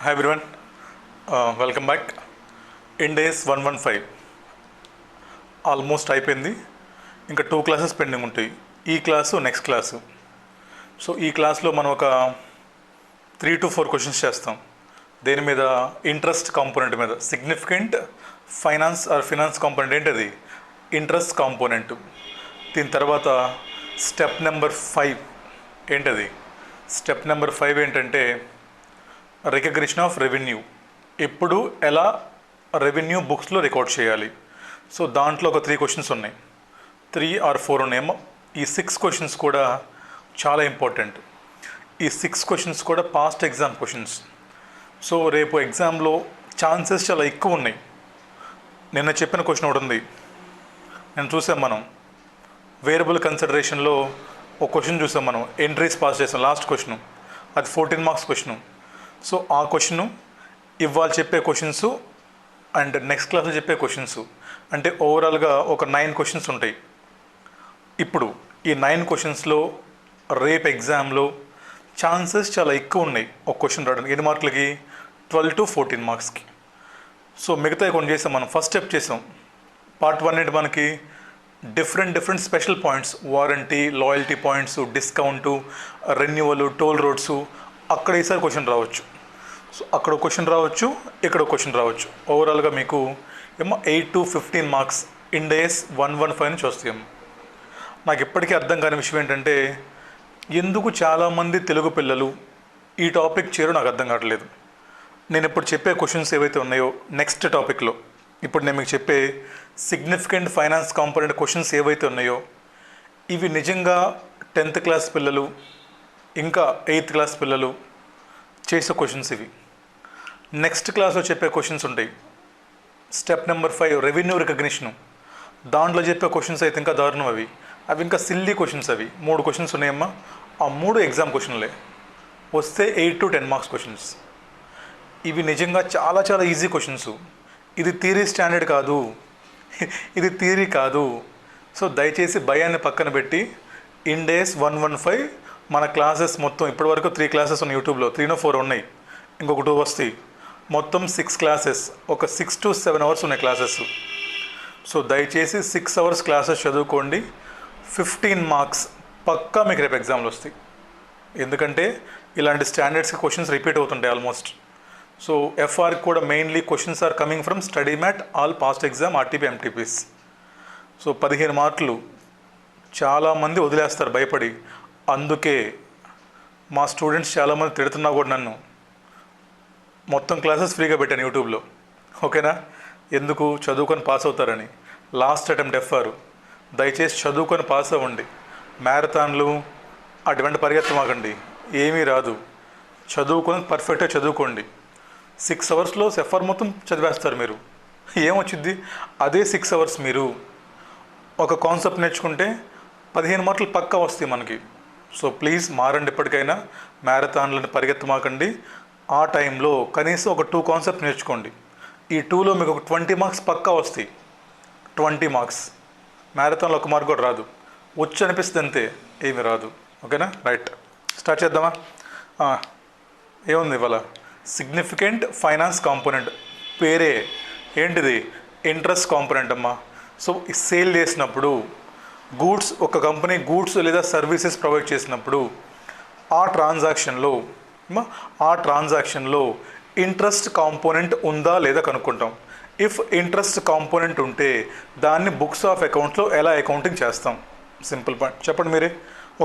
Hi everyone, welcome back. Indays 115 almost అయిపోయింది. ఇంకా 2 classes pending ఉంటాయి. ఈ క్లాసు నెక్స్ట్ క్లాసు. సో ఈ క్లాస్లో మనం ఒక 3 to 4 క్వశ్చన్స్ చేస్తాం. దేని మీద? ఇంట్రెస్ట్ కాంపోనెంట్ మీద. సిగ్నిఫికెంట్ ఫైనాన్స్ కాంపోనెంట్ ఏంటది? Interest component. దీని తర్వాత స్టెప్ నెంబర్ 5 ఏంటది? స్టెప్ నెంబర్ 5 ఏంటంటే రికగ్నిషన్ ఆఫ్ రెవెన్యూ. ఎప్పుడు ఎలా రెవెన్యూ బుక్స్లో రికార్డ్ చేయాలి. సో దాంట్లో ఒక 3 క్వశ్చన్స్ ఉన్నాయి, 3 or 4 ఉన్నాయేమో. ఈ 6 క్వశ్చన్స్ కూడా చాలా ఇంపార్టెంట్. ఈ 6 క్వశ్చన్స్ కూడా పాస్ట్ ఎగ్జామ్ క్వశ్చన్స్. సో రేపు ఎగ్జామ్లో ఛాన్సెస్ చాలా ఎక్కువ ఉన్నాయి. నిన్న చెప్పిన క్వశ్చన్ ఒకటి ఉంది, నేను చూసాం. మనం వేరియబుల్ కన్సిడరేషన్లో ఒక క్వశ్చన్ చూసాం. మనం ఎంట్రీస్ పాస్ చేసాం. లాస్ట్ క్వశ్చన్ అది 14 మార్క్స్ క్వశ్చను. సో ఆ క్వశ్చను, ఇవాళ చెప్పే క్వశ్చన్స్ అండ్ నెక్స్ట్ క్లాస్లో చెప్పే క్వశ్చన్స్, అంటే ఓవరాల్గా ఒక 9 క్వశ్చన్స్ ఉంటాయి. ఇప్పుడు ఈ 9 క్వశ్చన్స్లో రేపు ఎగ్జామ్లో ఛాన్సెస్ చాలా ఎక్కువ ఉన్నాయి ఒక క్వశ్చన్ రావడానికి. ఎన్ని మార్కులకి? 12 to 14 మార్క్స్కి. సో మిగతా కొన్ని చేసాం. మనం ఫస్ట్ స్టెప్ చేసాం. పార్ట్ 1 ఏంటి మనకి? Different special points, warranty, loyalty points, discount, renewal, toll roads. అక్కడ ఈసారి క్వశ్చన్ రావచ్చు. సో అక్కడ క్వశ్చన్ రావచ్చు, ఇక్కడ క్వశ్చన్ రావచ్చు. ఓవరాల్గా మీకు ఏమో 8 to 15 మార్క్స్ ఇండేస్ 115 నుంచి వస్తాయేమో. నాకు ఇప్పటికీ అర్థం కాని విషయం ఏంటంటే, ఎందుకు చాలామంది తెలుగు పిల్లలు ఈ టాపిక్ చేయరు నాకు అర్థం కావట్లేదు. నేను ఇప్పుడు చెప్పే క్వశ్చన్స్ ఏవైతే ఉన్నాయో నెక్స్ట్ టాపిక్లో, ఇప్పుడు నేను మీకు చెప్పే సిగ్నిఫికెంట్ ఫైనాన్స్ కాంపోనెంట్ క్వశ్చన్స్ ఏవైతే ఉన్నాయో, ఇవి నిజంగా 10th క్లాస్ పిల్లలు ఇంకా 8th క్లాస్ పిల్లలు చేసే క్వశ్చన్స్ ఇవి. నెక్స్ట్ క్లాస్లో చెప్పే క్వశ్చన్స్ ఉంటాయి. Step number 5 revenue recognition. దాంట్లో చెప్పే క్వశ్చన్స్ అయితే ఇంకా దారుణం. అవి ఇంకా సిల్లీ క్వశ్చన్స్. అవి 3 క్వశ్చన్స్ ఉన్నాయమ్మా. ఆ 3 ఎగ్జామ్ క్వశ్చన్లే. వస్తే 8 to 10 మార్క్స్ క్వశ్చన్స్. ఇవి నిజంగా చాలా ఈజీ క్వశ్చన్స్. ఇది థియరీ స్టాండర్డ్ కాదు, ఇది థియరీ కాదు. సో దయచేసి భయాన్ని పక్కన పెట్టి ఇండేస్ 115 మన క్లాసెస్ మొత్తం ఇప్పటివరకు 3 క్లాసెస్ ఉన్నాయి యూట్యూబ్లో. 3 or 4 ఉన్నాయి, ఇంకొక 2 వస్తాయి. మొత్తం 6 క్లాసెస్, ఒక 6 to 7 అవర్స్ ఉన్నాయి క్లాసెస్. సో దయచేసి 6 అవర్స్ క్లాసెస్ చదువుకోండి. 15 మార్క్స్ పక్కా మీకు రేపు ఎగ్జామ్లు వస్తాయి. ఎందుకంటే ఇలాంటి స్టాండర్డ్స్కి క్వశ్చన్స్ రిపీట్ అవుతుంటాయి ఆల్మోస్ట్. సో ఎఫ్ఆర్కి కూడా mainly questions are coming from study mat, all past exam, RTP, MTPs. So 15 మార్కులు చాలామంది వదిలేస్తారు భయపడి. అందుకే మా స్టూడెంట్స్ చాలామంది తిడుతున్నా కూడా నన్ను మొత్తం క్లాసెస్ ఫ్రీగా పెట్టాను యూట్యూబ్లో. ఓకేనా? ఎందుకు? చదువుకొని పాస్ అవుతారని. Last attempt FR. దయచేసి చదువుకొని పాస్ అవ్వండి. మ్యారథాన్లు అటువంటి పరిగెత్తమాకండి, ఏమీ రాదు. చదువుకొని పర్ఫెక్ట్గా చదువుకోండి. 6 అవర్స్లో ఎఫ్ఆర్ మొత్తం చదివేస్తారు మీరు. ఏమొచ్చింది? అదే 6 అవర్స్ మీరు ఒక కాన్సెప్ట్ నేర్చుకుంటే 15 మార్కులు పక్కా వస్తాయి మనకి. సో ప్లీజ్ మారండి. ఇప్పటికైనా మ్యారథాన్లను పరిగెత్తమాకండి. ఆ టైంలో కనీసం ఒక 2 కాన్సెప్ట్ నేర్చుకోండి. ఈ 2లో మీకు ఒక 20 మార్క్స్ పక్కా వస్తాయి. 20 మార్క్స్. మ్యారథాన్లో 1 మార్క్ కూడా రాదు. వచ్చు అనిపిస్తుంది అంతే, ఏమి రాదు. ఓకేనా? రైట్, స్టార్ట్ చేద్దామా? ఏముంది ఇవాళ? Significant finance component. పేరే ఏంటిది? ఇంట్రెస్ట్ కాంపోనెంట్ అమ్మా. సో సేల్ చేసినప్పుడు గూడ్స్, ఒక కంపెనీ గూడ్స్ లేదా సర్వీసెస్ ప్రొవైడ్ చేసినప్పుడు ఆ ట్రాన్సాక్షన్లో ఇంట్రెస్ట్ కాంపోనెంట్ ఉందా లేదా కనుక్కుంటాం. ఇఫ్ ఇంట్రెస్ట్ కాంపోనెంట్ ఉంటే దాన్ని బుక్స్ ఆఫ్ అకౌంట్లో ఎలా అకౌంటింగ్ చేస్తాం? Simple point. చెప్పండి మీరే.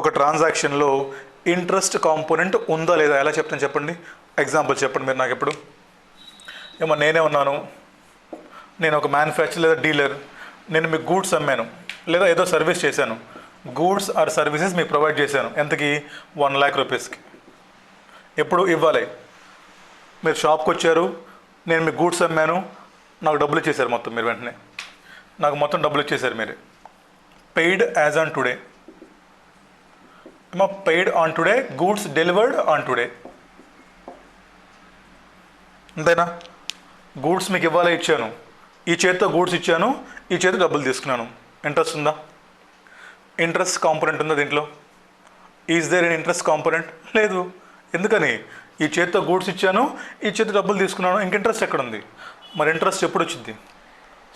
ఒక ట్రాన్సాక్షన్లో ఇంట్రెస్ట్ కాంపోనెంట్ ఉందా లేదా ఎలా చెప్తాను చెప్పండి. ఎగ్జాంపుల్ చెప్పండి మీరు నాకు. ఎప్పుడు ఏమో నేనే ఉన్నాను, నేను ఒక మ్యానుఫ్యాక్చర్ లేదా డీలర్, నేను మీకు గూడ్స్ అమ్మాను లేదా ఏదో సర్వీస్ చేశాను. గూడ్స్ ఆర్ సర్వీసెస్ మీకు ప్రొవైడ్ చేశాను. ఎంతకి? 1 lakh రూపీస్కి. ఎప్పుడు ఇవ్వాలి? మీరు షాప్కి వచ్చారు, నేను మీకు గూడ్స్ అమ్మాను, నాకు డబ్బులు ఇచ్చేసారు మొత్తం మీరు. వెంటనే నాకు మొత్తం డబ్బులు ఇచ్చేసారు మీరే. Paid as on today. Paid on today, goods delivered on today. అంతేనా? గూడ్స్ మీకు ఇవ్వాలి, ఇచ్చాను. ఈ చేతితో గూడ్స్ ఇచ్చాను, ఈ చేతితో డబ్బులు తీసుకున్నాను. ఇంట్రెస్ట్ ఉందా? ఇంట్రెస్ట్ కాంపోనెంట్ ఉందా దీంట్లో? Is there an interest component? లేదు. ఎందుకని? ఈ చేతితో గూడ్స్ ఇచ్చాను, ఈ చేతితో డబ్బులు తీసుకున్నాను, ఇంక ఇంట్రెస్ట్ ఎక్కడ ఉంది? మరి ఇంట్రెస్ట్ ఎప్పుడు వచ్చింది?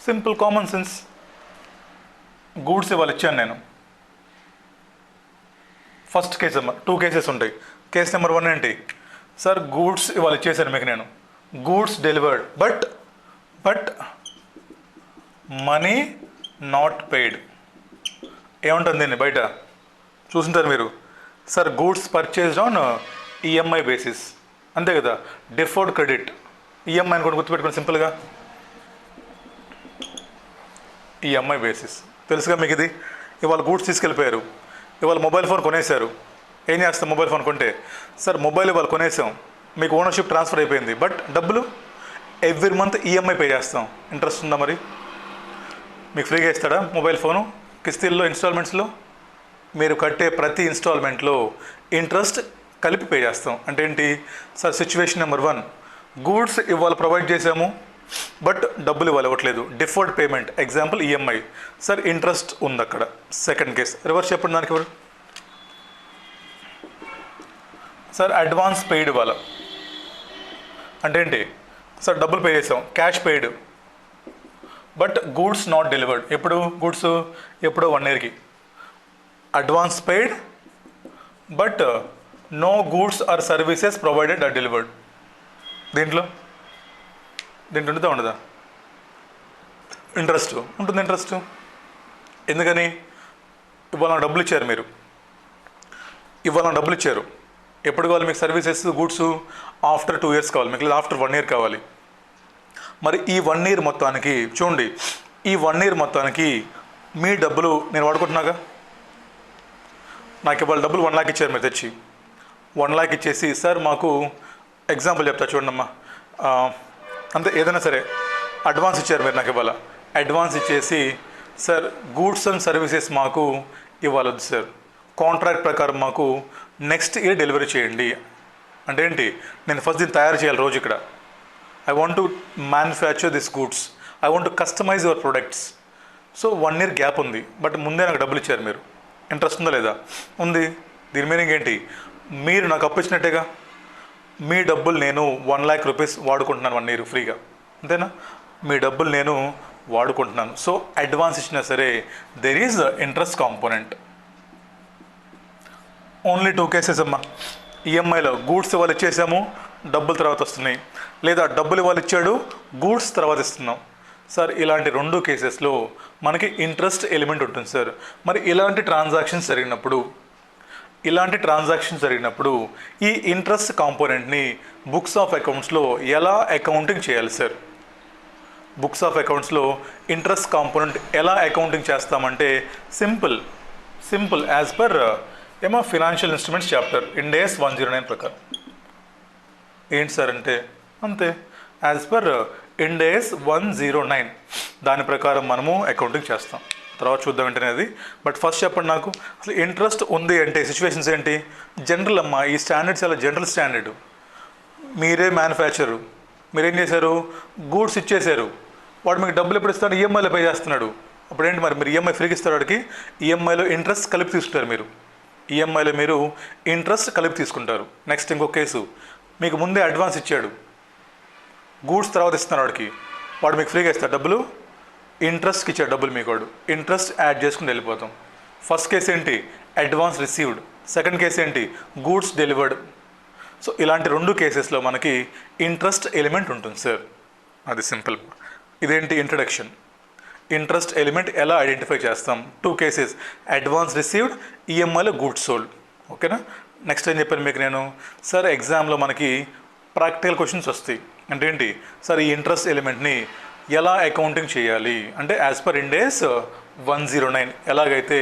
Simple common sense. గూడ్స్ ఇవాళ ఇచ్చాను నేను. ఫస్ట్ కేసు నెంబర్, 2 కేసెస్ ఉంటాయి. కేసు నెంబర్ 1 ఏంటి? సార్ గూడ్స్ ఇవాళ ఇచ్చేసాను మీకు నేను, goods delivered but money not paid. ఏముంటుంది దీన్ని బయట చూసింటారు మీరు. Sir goods purchased on EMI basis, అంతే కదా, డిఫర్డ్ క్రెడిట్. ఈఎంఐ అని కూడా గుర్తుపెట్టుకోండి సింపుల్గా, ఈఎంఐ బేసిస్ తెలుసుగా మీకు. ఇది ఇవాళ గూడ్స్ తీసుకెళ్ళిపోయారు, ఇవాళ మొబైల్ ఫోన్ కొనేశారు. ఏం చేస్తాం మొబైల్ ఫోన్ కొంటే? సార్ మొబైల్ ఇవాళ కొనేసాం, మీకు ఓనర్షిప్ ట్రాన్స్ఫర్ అయిపోయింది, బట్ డబ్బులు ఎవ్రీ మంత్ ఈఎంఐ పే చేస్తాం. ఇంట్రెస్ట్ ఉందా మరి? మీకు ఫ్రీగా ఇస్తాడా మొబైల్ ఫోను? కిస్తీల్లో, ఇన్స్టాల్మెంట్స్లో మీరు కట్టే ప్రతి ఇన్స్టాల్మెంట్లో ఇంట్రెస్ట్ కలిపి పే చేస్తాం. అంటే ఏంటి సార్? సిచ్యువేషన్ నెంబర్ 1, గూడ్స్ ఇవాళ ప్రొవైడ్ చేసాము బట్ డబ్బులు ఇవాళ ఇవ్వట్లేదు, deferred payment, example EMI. Sir interest ఉంది అక్కడ. సెకండ్ కేస్ రివర్స్ చెప్పండి దానికి ఎవరు? సార్ అడ్వాన్స్ పెయిడ్ ఇవాళ అంటే ఏంటి? సార్ డబ్బులు పే చేసాం, cash paid, but goods not delivered. ఎప్పుడు గూడ్స్? ఎప్పుడో 1 ఇయర్కి. Advance paid but no goods or services provided or delivered. దీంట్లో ఉంటుందా ఉండదా? ఇంట్రెస్ట్ ఉంటుంది. ఇంట్రెస్ట్ ఎందుకని? ఇవాళ డబ్బులు ఇచ్చారు మీరు, ఇవాళ డబ్బులు ఇచ్చారు. ఎప్పుడు కావాలి మీకు సర్వీసెస్, గూడ్స్? ఆఫ్టర్ 2 ఇయర్స్ కావాలి మీకు, లేదా ఆఫ్టర్ 1 ఇయర్ కావాలి. మరి ఈ 1 ఇయర్ మొత్తానికి చూడండి, ఈ 1 ఇయర్ మొత్తానికి మీ డబ్బులు నేను వాడుకుంటున్నాగా. నాకు ఇవాళ డబ్బులు 1 లాక్ ఇచ్చారు మీరు తెచ్చి, 1 లాక్ ఇచ్చేసి సార్ మాకు ఎగ్జాంపుల్ చెప్తా చూడండమ్మా, అంతే ఏదైనా సరే అడ్వాన్స్ ఇచ్చారు మీరు నాకు ఇవాళ. అడ్వాన్స్ ఇచ్చేసి సార్ గూడ్స్ అండ్ సర్వీసెస్ మాకు ఇవాళ వద్దు సార్, కాంట్రాక్ట్ ప్రకారం మాకు నెక్స్ట్ ఇయర్ డెలివరీ చేయండి. అంటే ఏంటి? నేను ఫస్ట్ దీన్ని తయారు చేయాలి రోజు ఇక్కడ. I want to manufacture this goods, I want to customize your products. So 1 year gap ఉంది, బట్ ముందే నాకు డబ్బులు ఇచ్చారు మీరు. ఇంట్రెస్ట్ ఉందా లేదా? ఉంది. దీని మీనింగ్ ఏంటి? మీరు నాకు అప్పు ఇచ్చినట్టేగా. మీ డబ్బులు నేను 1 లాక్ రూపీస్ వాడుకుంటున్నాను 1 ఇయర్ ఫ్రీగా, అంతేనా? మీ డబ్బులు నేను వాడుకుంటున్నాను. సో అడ్వాన్స్ ఇచ్చినా సరే there is interest component. Only 2 cases అమ్మా. ఈఎంఐలో గూడ్స్ ఇవాళ ఇచ్చేసాము, డబ్బులు తర్వాత వస్తున్నాయి, లేదా డబ్బులు ఇవాళ ఇచ్చాడు, గూడ్స్ తర్వాత ఇస్తున్నాం. సార్ ఇలాంటి 2 కేసెస్లో మనకి ఇంట్రెస్ట్ ఎలిమెంట్ ఉంటుంది సార్. మరి ఇలాంటి ట్రాన్సాక్షన్స్ జరిగినప్పుడు ఈ ఇంట్రెస్ట్ కాంపోనెంట్ని బుక్స్ ఆఫ్ అకౌంట్స్లో ఎలా అకౌంటింగ్ చేయాలి సార్? బుక్స్ ఆఫ్ అకౌంట్స్లో ఇంట్రెస్ట్ కాంపోనెంట్ ఎలా అకౌంటింగ్ చేస్తామంటే simple as per financial instruments chapter Ind AS 109 ప్రకారం. ఏంటి సార్ అంటే అంతే, యాజ్ పర్ ఇండ్ AS 109 దాని ప్రకారం మనము అకౌంటింగ్ చేస్తాం. తర్వాత చూద్దాం ఏంటనే అది. బట్ ఫస్ట్ చెప్పండి నాకు, అసలు ఇంట్రెస్ట్ ఉంది అంటే సిచ్యువేషన్స్ ఏంటి? జనరల్ అమ్మా, ఈ స్టాండర్డ్స్ చాలా జనరల్ స్టాండర్డ్. మీరే మ్యానుఫ్యాక్చరు, మీరేం చేశారు? గూడ్స్ ఇచ్చేశారు, వాడు మీకు డబ్బులు ఎప్పుడు ఇస్తాడు? ఈఎంఐలో పే చేస్తున్నాడు. అప్పుడు ఏంటి మరి? మీరు ఈఎంఐ ఫ్రీకి ఇస్తారు వాడికి, ఈఎంఐలో ఇంట్రెస్ట్ కలిపి తీసుకుంటారు మీరు. ఈఎంఐలో మీరు ఇంట్రెస్ట్ కలిపి తీసుకుంటారు. నెక్స్ట్ ఇంకో కేసు, మీకు ముందే అడ్వాన్స్ ఇచ్చాడు, గూడ్స్ తర్వాత ఇస్తున్నాడు వాడికి, వాడు మీకు ఫ్రీగా ఇస్తాడు డబ్బులు, ఇంట్రెస్ట్కి ఇచ్చాడు డబ్బులు మీకు, వాడు ఇంట్రెస్ట్ యాడ్ చేసుకుని వెళ్ళిపోతాం. ఫస్ట్ కేసు ఏంటి? Advance received. సెకండ్ కేసు ఏంటి? Goods delivered. సో ఇలాంటి 2 కేసెస్లో మనకి ఇంట్రెస్ట్ ఎలిమెంట్ ఉంటుంది సార్. అది సింపుల్. ఇదేంటి? ఇంట్రడక్షన్. ఇంట్రెస్ట్ ఎలిమెంట్ ఎలా ఐడెంటిఫై చేస్తాం? 2 కేసెస్, అడ్వాన్స్ రిసీవ్డ్, ఈఎంఐలో గూడ్స్ సోల్డ్. ఓకేనా? నెక్స్ట్ ఏం చెప్పాను మీకు నేను? సార్ ఎగ్జామ్లో మనకి ప్రాక్టికల్ క్వశ్చన్స్ వస్తాయి. అంటే ఏంటి సార్? ఈ ఇంట్రెస్ట్ ఎలిమెంట్ని ఎలా అకౌంటింగ్ చేయాలి అంటే యాజ్ పర్ ఇండ్ AS 109 ఎలాగైతే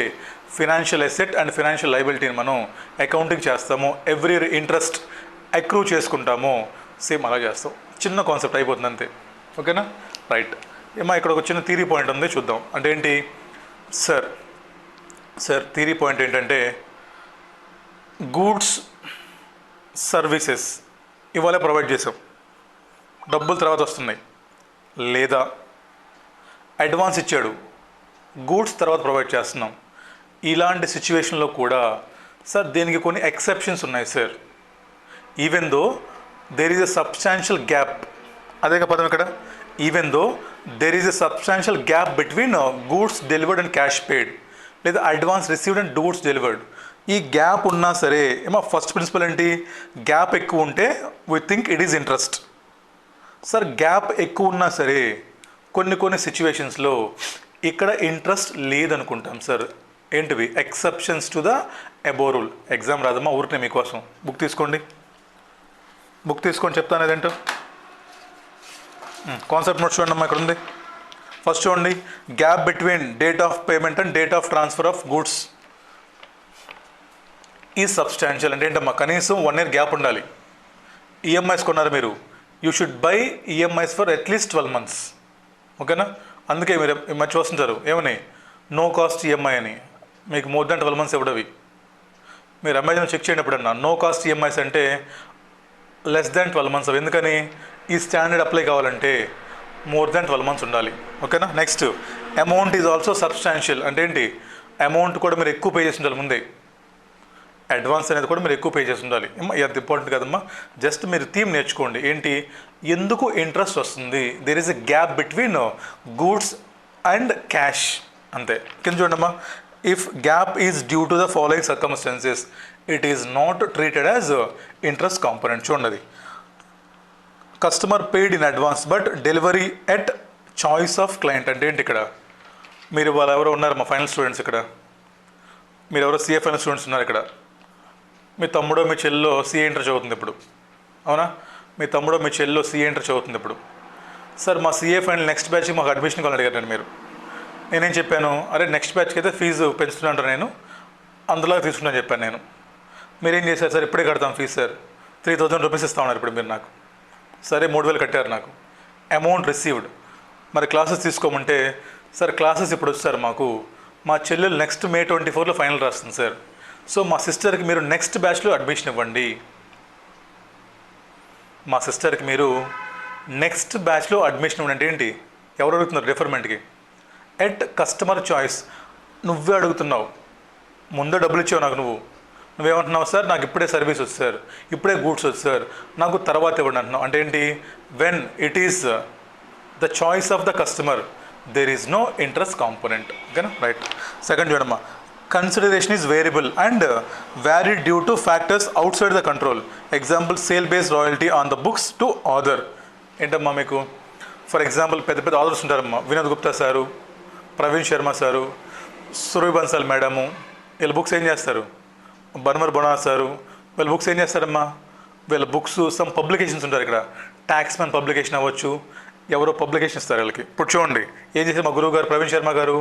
ఫినాన్షియల్ అసెట్ అండ్ ఫినాన్షియల్ లయబిలిటీని మనం అకౌంటింగ్ చేస్తామో, ఎవ్రీ ఇంట్రెస్ట్ అక్రూ చేసుకుంటామో, సేమ్ అలా చేస్తాం. చిన్న కాన్సెప్ట్ అయిపోతుంది అంతే. ఓకేనా? రైట్. ఏమో ఇక్కడ ఒక చిన్న థియరీ పాయింట్ ఉంది, చూద్దాం. అంటే ఏంటి సార్? థియరీ పాయింట్ ఏంటంటే గూడ్స్ సర్వీసెస్ ఇవాళ ప్రొవైడ్ చేసాం, డబ్బులు తర్వాత వస్తున్నాయి, లేదా అడ్వాన్స్ ఇచ్చాడు, గూడ్స్ తర్వాత ప్రొవైడ్ చేస్తున్నాం. ఇలాంటి సిచ్యువేషన్లో కూడా సార్ దీనికి కొన్ని ఎక్సెప్షన్స్ ఉన్నాయి sir. Even though there is a substantial gap, అదే పదం ఇక్కడ. Even though there is a substantial gap between goods delivered and cash paid, లేదా advance received and goods delivered. ఈ గ్యాప్ ఉన్నా సరే ఏమో ఫస్ట్ ప్రిన్సిపల్ ఏంటి, గ్యాప్ ఎక్కువ ఉంటే we think it is interest. Sir gap ఎక్కువ ఉన్నా సరే కొన్ని సిచ్యువేషన్స్లో ఇక్కడ ఇంట్రెస్ట్ లేదనుకుంటాం సార్. ఏంటివి exceptions to the above rule. Exam రాదమ్మా, ఊరికే మీకోసం బుక్ తీసుకోండి, బుక్ తీసుకొని చెప్తాను అదేంటో. కాన్సెప్ట్ నోట్ చూడండి అమ్మా, ఇక్కడ ఉంది. ఫస్ట్ చూడండి, gap between date of payment and date of transfer of goods ఈ సబ్స్టాన్షియల్. అంటే ఏంటమ్మా, కనీసం 1 year గ్యాప్ ఉండాలి. ఈఎంఐస్ కొన్నారు మీరు, you should buy EMIs for at least 12 months. ఓకేనా? అందుకే మీరు మర్చి వస్తుంటారు ఏమని, నో కాస్ట్ ఈఎంఐ అని. మీకు మోర్ దాన్ 12 months ఇవ్వడవి. మీరు అమెజాన్ చెక్ చేయండి ఎప్పుడన్నా, నో కాస్ట్ ఈఎంఐస్ అంటే లెస్ దాన్ 12 months. ఎందుకని, ఈ స్టాండర్డ్ అప్లై కావాలంటే మోర్ దాన్ 12 months ఉండాలి. ఓకేనా? Next, amount is also substantial. అంటే ఏంటి, అమౌంట్ కూడా మీరు ఎక్కువ పే చేసి ఉండాలి ముందే. అడ్వాన్స్ అనేది కూడా మీరు ఎక్కువ పే చేసి ఉండాలి. అది ఇంపార్టెంట్ కదమ్మా, జస్ట్ మీరు థీమ్ నేర్చుకోండి. ఏంటి, ఎందుకు ఇంట్రెస్ట్ వస్తుంది, there is a gap between goods and cash, అంతే. కింద చూడమ్మా, if gap is due to the following circumstances it is not treated as interest component. చూడండి, customer paid in advance but delivery at choice of client. అంటే ఏంటి, ఇక్కడ మీరు వాళ్ళు ఎవరో ఉన్నారు మా ఫైనల్ స్టూడెంట్స్, ఇక్కడ మీరు ఎవరో సిఏ ఫైనల్ స్టూడెంట్స్ ఉన్నారు. ఇక్కడ మీ తమ్ముడో మీ చెల్లో సిఏ ఇంటర్ చదువుతుంది ఇప్పుడు, అవునా? మీ తమ్ముడో మీ చెల్లో సిఏ ఇంటర్ చదువుతుంది ఇప్పుడు. సార్ మా సిఏ ఫైనల్ నెక్స్ట్ బ్యాచ్కి మాకు అడ్మిషన్ కావాలని అడిగారు నేను. నేనేం చెప్పాను, అరే నెక్స్ట్ బ్యాచ్కి అయితే ఫీజు పెంచుతున్నాను నేను, అందులో తీసుకున్నాను చెప్పాను నేను. మీరేం చేశారు, సార్ ఇప్పుడే కడతాం ఫీజు సార్, 3000 రూపీస్ ఇస్తా ఉన్నారు ఇప్పుడు మీరు నాకు. సరే 3000 కట్టారు నాకు. అమౌంట్ రిసీవ్డ్, మరి క్లాసెస్ తీసుకోమంటే, సార్ క్లాసెస్ ఇప్పుడు వచ్చారు మాకు, మా చెల్లెలు నెక్స్ట్ May 24 ఫైనల్ రాస్తుంది సార్, సో మా సిస్టర్కి మీరు నెక్స్ట్ బ్యాచ్లో అడ్మిషన్ ఇవ్వండి. మా సిస్టర్కి మీరు నెక్స్ట్ బ్యాచ్లో అడ్మిషన్ ఇవ్వండి. అంటే ఏంటి, ఎవరు అడుగుతున్నారు రిఫర్మెంట్కి? At customer choice. నువ్వే అడుగుతున్నావు, ముందే డబ్బులు ఇచ్చావు నాకు. నువ్వేమంటున్నావు, సార్ నాకు ఇప్పుడే సర్వీస్ వచ్చు సార్, ఇప్పుడే గూడ్స్ వచ్చు సార్, నాకు తర్వాత ఇవ్వండి అంటున్నావు. అంటే ఏంటి, when it is the choice of the customer there is no interest component. ఓకేనా? రైట్. సెకండ్ చూడమ్మా, consideration is variable and vary due to factors outside the control. Example, sale based royalty on the books to author. ఏంటమ్మా మీకు, for example పెద్ద authors ఉంటారమ్మా, Vinod Gupta sir, Praveen Sharma sir, Surabhi Bansal madam, వీళ్ళ books ఏం చేస్తారు? బన్వర్ బొనా సారు, వీళ్ళ బుక్స్ ఏం చేస్తారమ్మా? వీళ్ళ బుక్స్ సమ్ పబ్లికేషన్స్ ఉంటారు. ఇక్కడ ట్యాక్స్మెన్ పబ్లికేషన్ అవ్వచ్చు, ఎవరో పబ్లికేషన్ ఇస్తారు వీళ్ళకి. ఇప్పుడు చూడండి ఏం చేశారు మా గురువు గారు ప్రవీణ్ శర్మ గారు,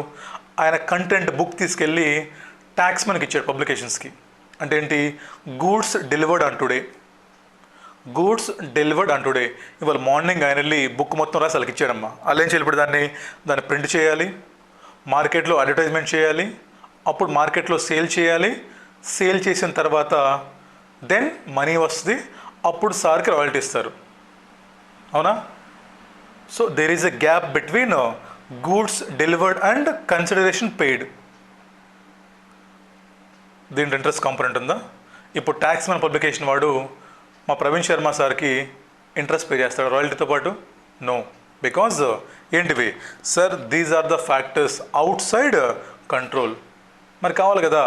ఆయన కంటెంట్ బుక్ తీసుకెళ్ళి ట్యాక్స్మెన్కి ఇచ్చాడు పబ్లికేషన్స్కి. అంటే ఏంటి, goods delivered on today, goods delivered on today. ఇవాళ మార్నింగ్ ఆయన వెళ్ళి బుక్ మొత్తం రాసి వాళ్ళకి ఇచ్చాడమ్మా. వాళ్ళు ఏం చేయాలి, ఇప్పుడు దాన్ని ప్రింట్ చేయాలి, మార్కెట్లో అడ్వర్టైజ్మెంట్ చేయాలి, అప్పుడు మార్కెట్లో సేల్ చేయాలి, సేల్ చేసిన తర్వాత దెన్ మనీ వస్తుంది, అప్పుడు సార్కి రాయల్టీ ఇస్తారు. అవునా? So there is a gap between goods delivered and consideration paid. దీంట్లో ఇంట్రెస్ట్ కాంపోనెంట్ ఉందా? ఇప్పుడు ట్యాక్స్ మన పబ్లికేషన్ వాడు మా ప్రవీణ్ శర్మ సార్కి ఇంట్రెస్ట్ పే చేస్తాడు రాయల్టీతో పాటు? నో. బికాజ్ ఏంటివి, sir these are the factors outside control. మరి కావాలి కదా,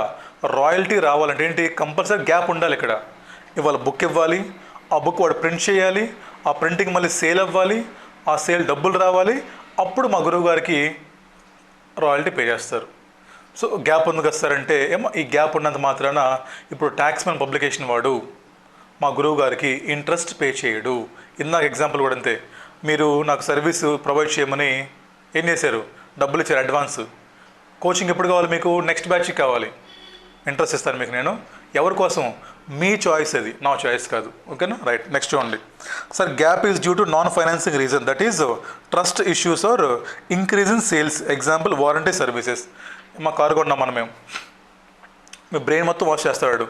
రాయల్టీ రావాలంటే ఏంటి, కంపల్సరీ గ్యాప్ ఉండాలి. ఇక్కడ ఇవాళ బుక్ ఇవ్వాలి, ఆ బుక్ వాడు ప్రింట్ చేయాలి, ఆ ప్రింటింగ్ మళ్ళీ సేల్ అవ్వాలి, ఆ సేల్ డబ్బులు రావాలి, అప్పుడు మా గురువు గారికి రాయల్టీ పే చేస్తారు. సో గ్యాప్ ఎందుకు వస్తారంటే ఏమో, ఈ గ్యాప్ ఉన్నంత మాత్రాన ఇప్పుడు ట్యాక్స్మెన్ పబ్లికేషన్ వాడు మా గురువు గారికి ఇంట్రెస్ట్ పే చేయడు. ఇందాక ఎగ్జాంపుల్ కూడా అంతే, మీరు నాకు సర్వీస్ ప్రొవైడ్ చేయమని ఏం చేశారు, డబ్బులు ఇచ్చారు అడ్వాన్స్. కోచింగ్ ఎప్పుడు కావాలి మీకు, నెక్స్ట్ బ్యాచ్కి కావాలి, ఇంట్రెస్ట్ ఇస్తాను మీకు నేను. ఎవరి కోసం, మీ చాయిస్, అది నా చాయిస్ కాదు. ఓకేనా? రైట్. నెక్స్ట్ చూడండి, sir gap is due to non financing reason, that is trust issues or increase in sales. Example, warranty services. మా కారు కొన్నాం మనం, మేము, మీ బ్రెయిన్ మొత్తం వాష్ చేస్తాడు,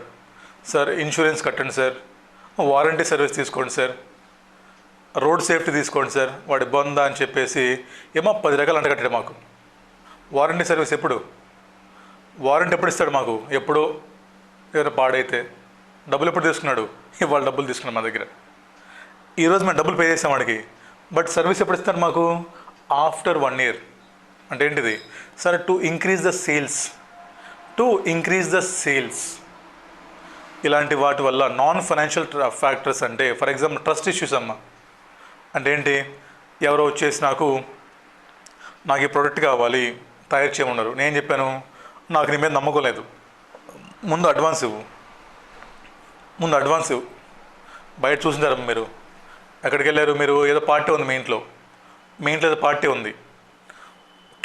సార్ ఇన్సూరెన్స్ కట్టండి సార్, వారంటీ సర్వీస్ తీసుకోండి సార్, రోడ్ సేఫ్టీ తీసుకోండి సార్, వాడి బొందా అని చెప్పేసి ఏమో 10 రకాలు అంటగట్టాడు మాకు. వారంటీ సర్వీస్ ఎప్పుడు, వారంటీ ఎప్పుడు ఇస్తాడు మాకు, ఎప్పుడో ఏదైనా పాడైతే. డబ్బులు ఎప్పుడు తీసుకున్నాడు, ఇవాళ డబ్బులు తీసుకున్నాడు మా దగ్గర. ఈరోజు మేము డబ్బులు పే చేసాం వాడికి, బట్ సర్వీస్ ఎప్పుడు ఇస్తారు మాకు? After 1 year. అంటే ఏంటిది sir? To increase the sales, to increase the sales. ఇలాంటి వాటి వల్ల నాన్ ఫైనాన్షియల్ ఫ్యాక్టర్స్ అంటే ఫర్ ఎగ్జాంపుల్ ట్రస్ట్ ఇష్యూస్ అమ్మ. అంటే ఏంటి? ఎవరో వచ్చేసి నాకు ఈ ప్రోడక్ట్ కావాలి తయారు చేయమన్నారు, నేను చెప్పాను నాకు నీ మీద నమ్మకం లేదు, ముందు అడ్వాన్స్ ఇవ్వు, బయట చూసినారు మీరు, ఎక్కడికి వెళ్ళారు మీరు? ఏదో పార్టీ ఉంది మీ ఇంట్లో ఏదో పార్టీ ఉంది,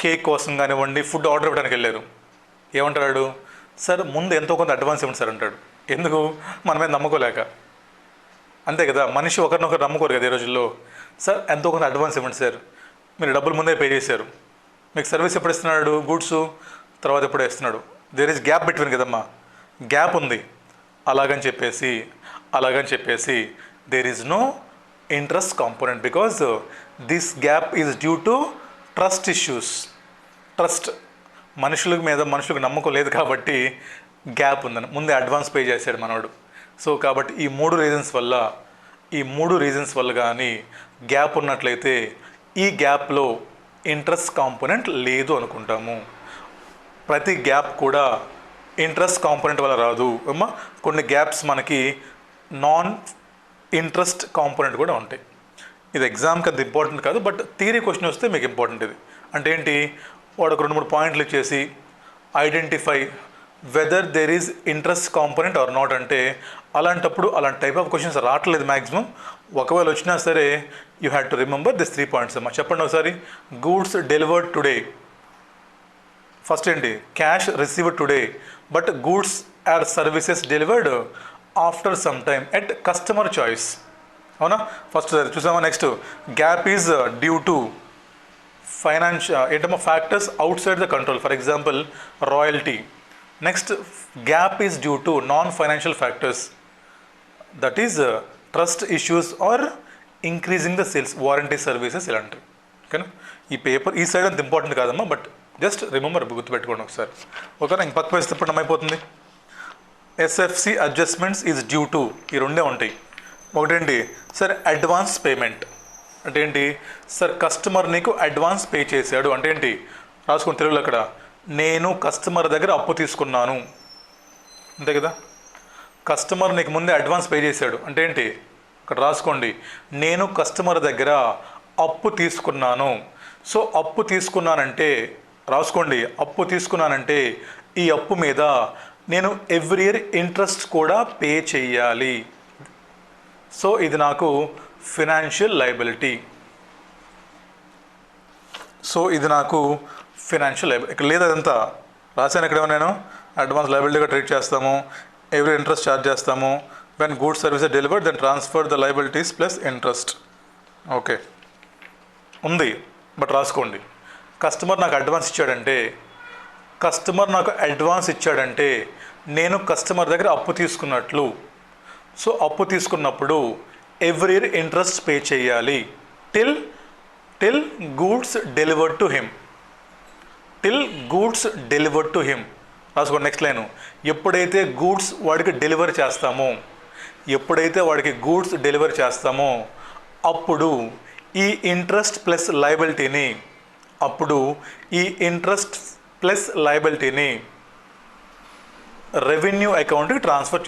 కేక్ కోసం కానివ్వండి, ఫుడ్ ఆర్డర్ ఇవ్వడానికి వెళ్ళారు. ఏమంటాడు? సార్ ముందు ఎంతో కొంత అడ్వాన్స్ ఇవ్వండి సార్ అంటాడు. ఎందుకు? మన మీద నమ్మకోలేక. అంతే కదా, మనిషి ఒకరినొకరు నమ్ముకోరు కదా ఈ రోజుల్లో. సార్ ఎంతో కొంత అడ్వాన్స్ ఇవ్వండి సార్, మీరు డబ్బులు ముందే పే చేశారు, మీకు సర్వీస్ ఎప్పుడు ఇస్తున్నాడు? గూడ్స్ తర్వాత ఎప్పుడో ఇస్తున్నాడు. దేర్ ఈజ్ గ్యాప్ బిట్వీన్ కదమ్మా, గ్యాప్ ఉంది. అలాగని చెప్పేసి there is no interest component because this gap is due to trust issues. Trust, మనుషులకు నమ్మకం లేదు కాబట్టి గ్యాప్ ఉందని ముందే అడ్వాన్స్ పే చేశాడు మనవాడు. సో కాబట్టి ఈ మూడు రీజన్స్ వల్ల కానీ గ్యాప్ ఉన్నట్లయితే ఈ గ్యాప్లో ఇంట్రెస్ట్ కాంపోనెంట్ లేదు అనుకుంటాము. ప్రతి గ్యాప్ కూడా ఇంట్రెస్ట్ కాంపోనెంట్ వల్ల రాదు అమ్మా. కొన్ని గ్యాప్స్ మనకి నాన్ ఇంట్రెస్ట్ కాంపోనెంట్ కూడా ఉంటాయి. ఇది ఎగ్జామ్కి అంత ఇంపార్టెంట్ కాదు, బట్ థియరీ క్వశ్చన్ వస్తే మీకు ఇంపార్టెంట్ ఇది. అంటే ఏంటి? వాడు ఒక 2-3 పాయింట్లు ఇచ్చేసి identify whether there is interest component or not అంటే, అలాంటప్పుడు అలాంటి టైప్ ఆఫ్ క్వశ్చన్స్ రావట్లేదు మ్యాక్సిమం. ఒకవేళ వచ్చినా సరే you had to remember this 3 points అమ్మా. చెప్పండి ఒకసారి. గూడ్స్ డెలివర్డ్ టుడే, ఫస్ట్ ఏంటి? Cash received today, but goods or services delivered after some time at customer choice. అవునా? ఫస్ట్ చూసామా. Next gap is due to ఏంటమ్మా? Factors outside the control, for example royalty. Next gap is due to non financial factors, that is trust issues or increasing the sales, warranty services ఇలాంటివి. ఓకేనా? ఈ paper ఈ side అంత important కాదమ్మా, but just remember, గుర్తుపెట్టుకోండి ఒకసారి. ఓకేనా? ఇంక పక్క వేస్తే ఇప్పుడు ఏమైపోతుంది? SFC adjustments is due to, ఈ రెండే ఉంటాయి. ఒకటేంటి సార్? Advance payment. అంటే ఏంటి సార్? కస్టమర్ నీకు అడ్వాన్స్ పే చేశాడు అంటే ఏంటి? రాసుకుని తెలుగులో అక్కడ, నేను కస్టమర్ దగ్గర అప్పు తీసుకున్నాను, అంతే కదా. కస్టమర్ నీకు ముందే అడ్వాన్స్ పే చేశాడు అంటే ఏంటి? అక్కడ రాసుకోండి, నేను కస్టమర్ దగ్గర అప్పు తీసుకున్నాను. సో అప్పు తీసుకున్నానంటే రాసుకోండి, అప్పు తీసుకున్నానంటే ఈ అప్పు మీద నేను ఎవ్రీ ఇయర్ ఇంట్రెస్ట్ కూడా పే చేయాలి. సో ఇది నాకు ఫినాన్షియల్ లయబిలిటీ. ఇక్కడ లేదు, అదంతా రాశాను. ఇక్కడ నేను అడ్వాన్స్ లయబిలిటీగా ట్రీట్ చేస్తాము, ఎవ్రీ ఇంట్రెస్ట్ ఛార్జ్ చేస్తాము. When goods services delivered then transfer the liabilities plus interest. Okay ఉంది, బట్ రాసుకోండి. కస్టమర్ నాకు అడ్వాన్స్ ఇచ్చాడంటే నేను కస్టమర్ దగ్గర అప్పు తీసుకున్నట్లు. సో అప్పు తీసుకున్నప్పుడు ఎవ్రీ ఇయర్ ఇంట్రెస్ట్ పే చేయాలి till goods delivered to him. రాసుకోండి. నెక్స్ట్ లైను, ఎప్పుడైతే వాడికి గూడ్స్ డెలివర్ చేస్తామో అప్పుడు ఈ ఇంట్రెస్ట్ ప్లస్ లయబిలిటీని రెవెన్యూ అకౌంట్కి ట్రాన్స్ఫర్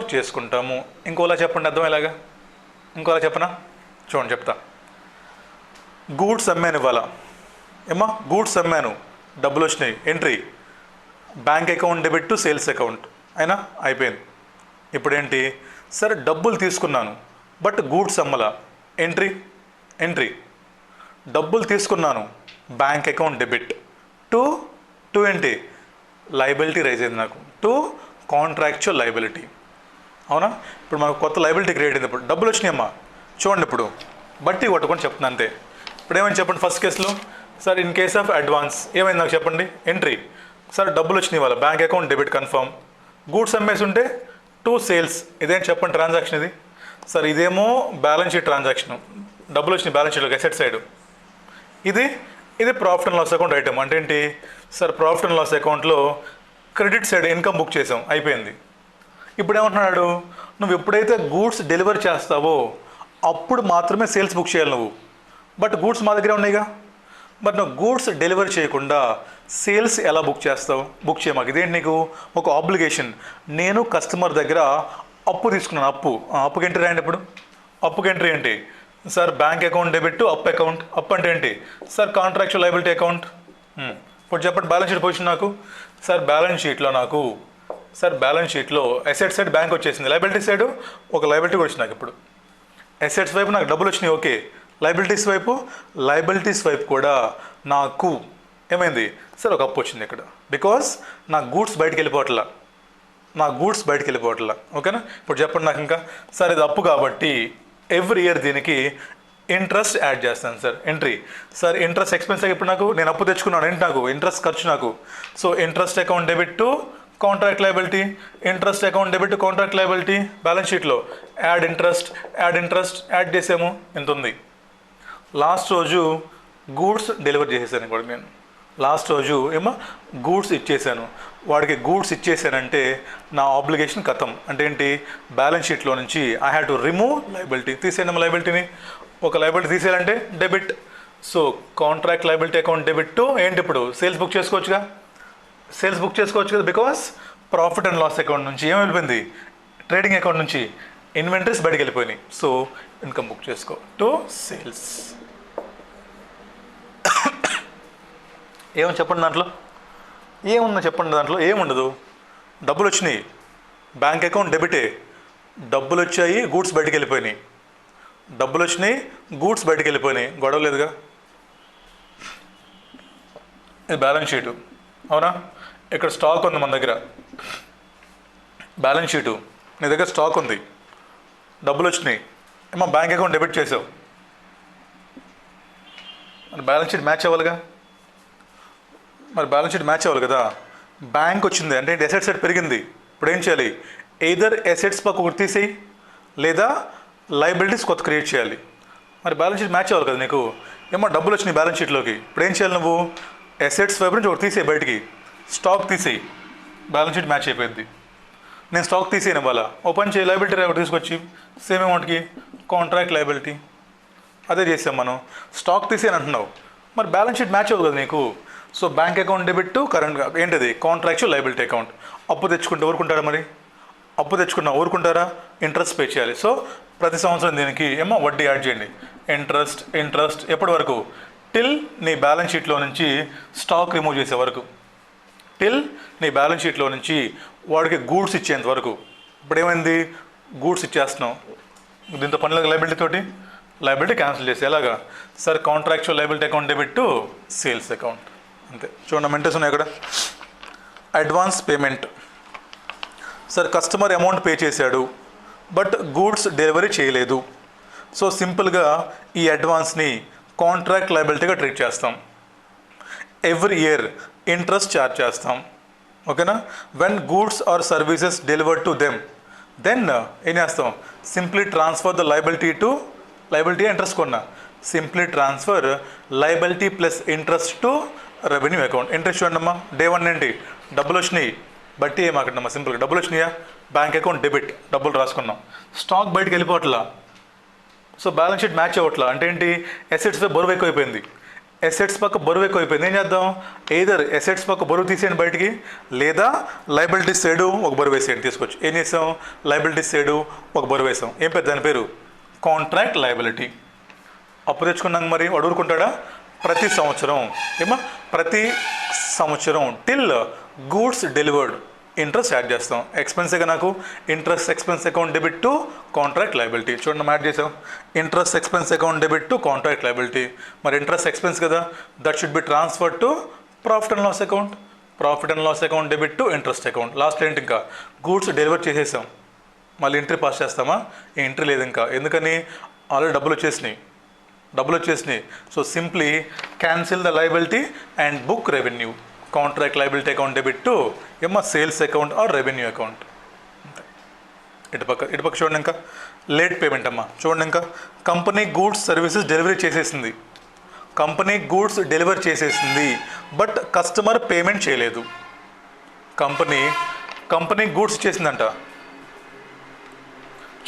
చేసుకుంటాము. ఇంకోలా చెప్పండి, అర్థం ఎలాగా? ఇంకోలా చెప్పనా? చూడండి చెప్తా. గూడ్స్ అమ్మాను ఇవాళ ఏమ్మా, గూడ్స్ అమ్మాను, డబ్బులు వచ్చినాయి, entry bank account debit to sales account అయిపోయింది. ఇప్పుడు ఏంటి సరే, డబ్బులు తీసుకున్నాను బట్ గూడ్స్ అమ్మలా, ఎంట్రీ డబ్బులు తీసుకున్నాను, బ్యాంక్ అకౌంట్ డెబిట్ టు ఏంటి? లయబిలిటీ రైజ్ అయింది నాకు, టు కాంట్రాక్చువల్ లయబిలిటీ. అవునా? ఇప్పుడు మనకు కొత్త లయబిలిటీ క్రియేట్ అయింది. ఇప్పుడు డబ్బులు వచ్చినాయమ్మా, చూడండి ఇప్పుడు బట్టి కొట్టుకొని చెప్తున్నాను అంతే. ఇప్పుడు ఏమైంది చెప్పండి? ఫస్ట్ కేసులో sir in case of advance ఏమైంది నాకు చెప్పండి? ఎంట్రీ. సార్ డబ్బులు వచ్చినాయి వాళ్ళ, bank account debit confirm. Goods అమ్మేసి ఉంటే టు సేల్స్, ఇదేంటి చెప్పండి ట్రాన్సాక్షన్ ఇది? సార్ ఇదేమో బ్యాలెన్స్ షీట్ ట్రాన్సాక్షన్, డబ్బులు వచ్చినాయి బ్యాలెన్స్ షీట్లోకి అసెట్ సైడ్. ఇది profit and loss account item. అంటే ఏంటి సార్? ప్రాఫిట్ అండ్ లాస్ అకౌంట్లో క్రెడిట్ సైడ్ ఇన్కమ్ బుక్ చేసాం, అయిపోయింది. ఇప్పుడు ఏమంటున్నాడు, నువ్వు ఎప్పుడైతే గూడ్స్ డెలివరీ చేస్తావో అప్పుడు మాత్రమే సేల్స్ బుక్ చేయాలి నువ్వు. బట్ గూడ్స్ మా దగ్గరే ఉన్నాయిగా. బట్ నువ్వు గూడ్స్ డెలివరీ చేయకుండా సేల్స్ ఎలా బుక్ చేస్తావు? బుక్ చేయమాకు. ఇదేంటి నీకు ఒక ఆబ్లిగేషన్. నేను కస్టమర్ దగ్గర అప్పు తీసుకున్నాను. అప్పుకి ఎంట్రీ రాయండి. ఇప్పుడు అప్పుకి ఎంట్రీ ఏంటి sir? Bank account debit to up account. Up అంటే ఏంటి సార్? Contractual liability account. ఇప్పుడు చెప్పండి బ్యాలెన్స్ షీట్ పొజిషన్ నాకు. సార్ బ్యాలెన్స్ షీట్లో అసెట్ సైడ్ బ్యాంక్ వచ్చేసింది, లయబిలిటీ సైడ్ ఒక లయబిలిటీ వచ్చింది నాకు. ఇప్పుడు అసెట్స్ వైపు నాకు డబ్బులు వచ్చినాయి, ఓకే. లయబిలిటీస్ వైపు కూడా నాకు ఏమైంది సార్? ఒక అప్పు వచ్చింది ఇక్కడ. బికాస్ నా గూడ్స్ బయటికి వెళ్ళిపోవట్లా. ఓకేనా? ఇప్పుడు చెప్పండి నాకు ఇంకా. సార్ ఇది అప్పు కాబట్టి ఎవ్రీ ఇయర్ దీనికి ఇంట్రెస్ట్ యాడ్ చేస్తాను sir. Entry sir interest expense. ఇప్పుడు నాకు నేను అప్పు తెచ్చుకున్నాను, ఏంటి నాకు ఇంట్రెస్ట్ ఖర్చు నాకు. So interest account debit to contract liability. Interest account debit to contract liability. Balance షీట్లో యాడ్ ఇంట్రెస్ట్ యాడ్ చేసాము. ఎంత ఉంది? లాస్ట్ రోజు గూడ్స్ డెలివర్ చేసేసాను కూడా నేను. లాస్ట్ రోజు గూడ్స్ ఇచ్చేసాను వాడికి. గూడ్స్ ఇచ్చేసానంటే నా ఆబ్లిగేషన్ ఖతం. అంటే ఏంటి? బ్యాలెన్స్ షీట్లో నుంచి I have to remove liability. తీసేయడం లయబిలిటీని. ఒక లయబిలిటీ తీసేయాలంటే debit. So contract liability account debit to ఏంటి? ఇప్పుడు సేల్స్ బుక్ చేసుకోవచ్చు కదా. Because profit and loss account నుంచి ఏం వెళ్ళిపోయింది? ట్రేడింగ్ అకౌంట్ నుంచి ఇన్వెంటరీస్ బయటికి వెళ్ళిపోయినాయి. సో ఇన్కమ్ బుక్ చేసుకో టు సేల్స్. ఏమని చెప్పండి దాంట్లో? దాంట్లో ఏముండదు. డబ్బులు వచ్చినాయి, బ్యాంక్ అకౌంట్ డెబిటే. డబ్బులు వచ్చాయి, గూడ్స్ బయటికి వెళ్ళిపోయినాయి. గొడవ లేదుగా. ఇది బ్యాలెన్స్ షీటు, అవునా? ఇక్కడ స్టాక్ ఉంది మన దగ్గర. బ్యాలెన్స్ షీటు, నీ దగ్గర స్టాక్ ఉంది, డబ్బులు వచ్చినాయి, బ్యాంక్ అకౌంట్ డెబిట్ చేసావు. బ్యాలెన్స్ షీట్ మ్యాచ్ అవ్వాలిగా. కదా. బ్యాంక్ వచ్చింది అంటే అసెట్స్ సైడ్ పెరిగింది. ఇప్పుడు ఏం చేయాలి? ఎయిదర్ అసెట్స్ పక్క ఒకటి తీసేయి, లేదా లయబిలిటీస్ కొత్త క్రియేట్ చేయాలి. మరి బ్యాలెన్స్ షీట్ మ్యాచ్ అవ్వాలి కదా నీకు. డబ్బులు వచ్చినాయి బ్యాలెన్స్ షీట్లోకి. ఇప్పుడు ఏం చేయాలి నువ్వు? అసెట్స్ వైపు నుంచి ఒకటి తీసేయి, బయటికి స్టాక్ తీసేయి, బ్యాలెన్స్ షీట్ మ్యాచ్ అయిపోయింది. నేను స్టాక్ తీసేయను ఇవ్వాలా, ఓపెన్ చేయి, లయబిలిటీ ఒకటి తీసుకొచ్చి సేమ్ అమౌంట్కి కాంట్రాక్ట్ లయబిలిటీ. అదే చేసాం మనం. స్టాక్ తీసేయని అంటున్నావు, మరి బ్యాలెన్స్ షీట్ మ్యాచ్ అవ్వదు కదా నీకు. So bank account debit to current ఏంటిది? Contractual liability account. అప్పు తెచ్చుకుంటే ఊరుకుంటారా? మరి అప్పు తెచ్చుకున్నా ఊరుకుంటారా? ఇంట్రెస్ట్ పే చేయాలి. సో ప్రతి సంవత్సరం దీనికి వడ్డీ యాడ్ చేయండి. ఇంట్రెస్ట్ ఎప్పటి వరకు? టిల్ నీ బ్యాలెన్స్ షీట్లో నుంచి స్టాక్ రిమూవ్ చేసే వరకు. వాడికి గూడ్స్ ఇచ్చేంత వరకు. ఇప్పుడు ఏమైంది? గూడ్స్ ఇచ్చేస్తున్నాం, దీంతో పనిలేదు లయబిలిటీ తోటి. లయబిలిటీ క్యాన్సిల్ చేసి ఎలాగా sir? Contractual liability account debit to sales account. అంతే. చూడండి మెంటర్స్ ఉన్నాయి ఇక్కడ. Advance payment. Sir customer amount pay చేశాడు, బట్ గూడ్స్ డెలివరీ చేయలేదు. సో సింపుల్గా ఈ అడ్వాన్స్ని కాంట్రాక్ట్ లయబిలిటీగా ట్రీట్ చేస్తాం. ఎవ్రీ ఇయర్ ఇంట్రెస్ట్ ఛార్జ్ చేస్తాం. ఓకేనా? When goods or services delivered to them, then ఏం చేస్తాం? Simply transfer the liability to liability. Interest కొన్నా, simply transfer liability plus interest to revenue account. Interest చూడండి అమ్మా. డే 1 ఏంటి? డబ్బులు వచ్చినాయి, బట్టి ఏమాకండమ్మా సింపుల్గా. డబ్బులు వచ్చినాయా? బ్యాంక్ అకౌంట్ డెబిట్, డబ్బులు రాసుకున్నాం. స్టాక్ బయటకు వెళ్ళిపోవట్లా. సో బ్యాలెన్స్ షీట్ మ్యాచ్ అవ్వట్లా. అంటే ఏంటి? అసెట్స్ బరువు ఎక్కువైపోయింది. ఏం చేద్దాం? ఎయిదర్ అసెట్స్ పక్క బరువు తీసేయండి బయటికి, లేదా లయబిలిటీస్ సైడు ఒక బరువు వేసేయండి తీసుకొచ్చి. ఏం చేసాం? లయబిలిటీస్ సైడు ఒక బరువు వేసాం. ఏం పెద్ద దాని పేరు? Contract liability. అప్పు తెచ్చుకున్నాక మరి వాడు ఊరుకుంటాడా? ప్రతి సంవత్సరం till goods delivered interest add చేస్తాం. ఎక్స్పెన్సేగా నాకు. Interest expense account debit to contract liability. చూడండి యాడ్ చేసాం. Interest expense account debit to contract liability. మరి ఇంట్రెస్ట్ ఎక్స్పెన్స్ కదా, that should be transfer to profit and loss account debit to interest account. Last ఏంటి? ఇంకా goods deliver చేసేసాం, మళ్ళీ entry pass చేస్తామా? ఈ ఎంట్రీ లేదు ఇంకా. ఎందుకని? ఆల్రెడీ డబ్బులు వచ్చేసినాయి. So simply cancel the liability and book revenue. Contract liability account debit to sales account or revenue account. ఇటుపక్క చూడండి. ఇంకా లేట్ పేమెంట్ అమ్మా. చూడండి ఇంకా కంపెనీ గూడ్స్ సర్వీసెస్ డెలివరీ చేసేసింది, బట్ కస్టమర్ పేమెంట్ చేయలేదు. కంపెనీ గూడ్స్ ఇచ్చేసిందంట,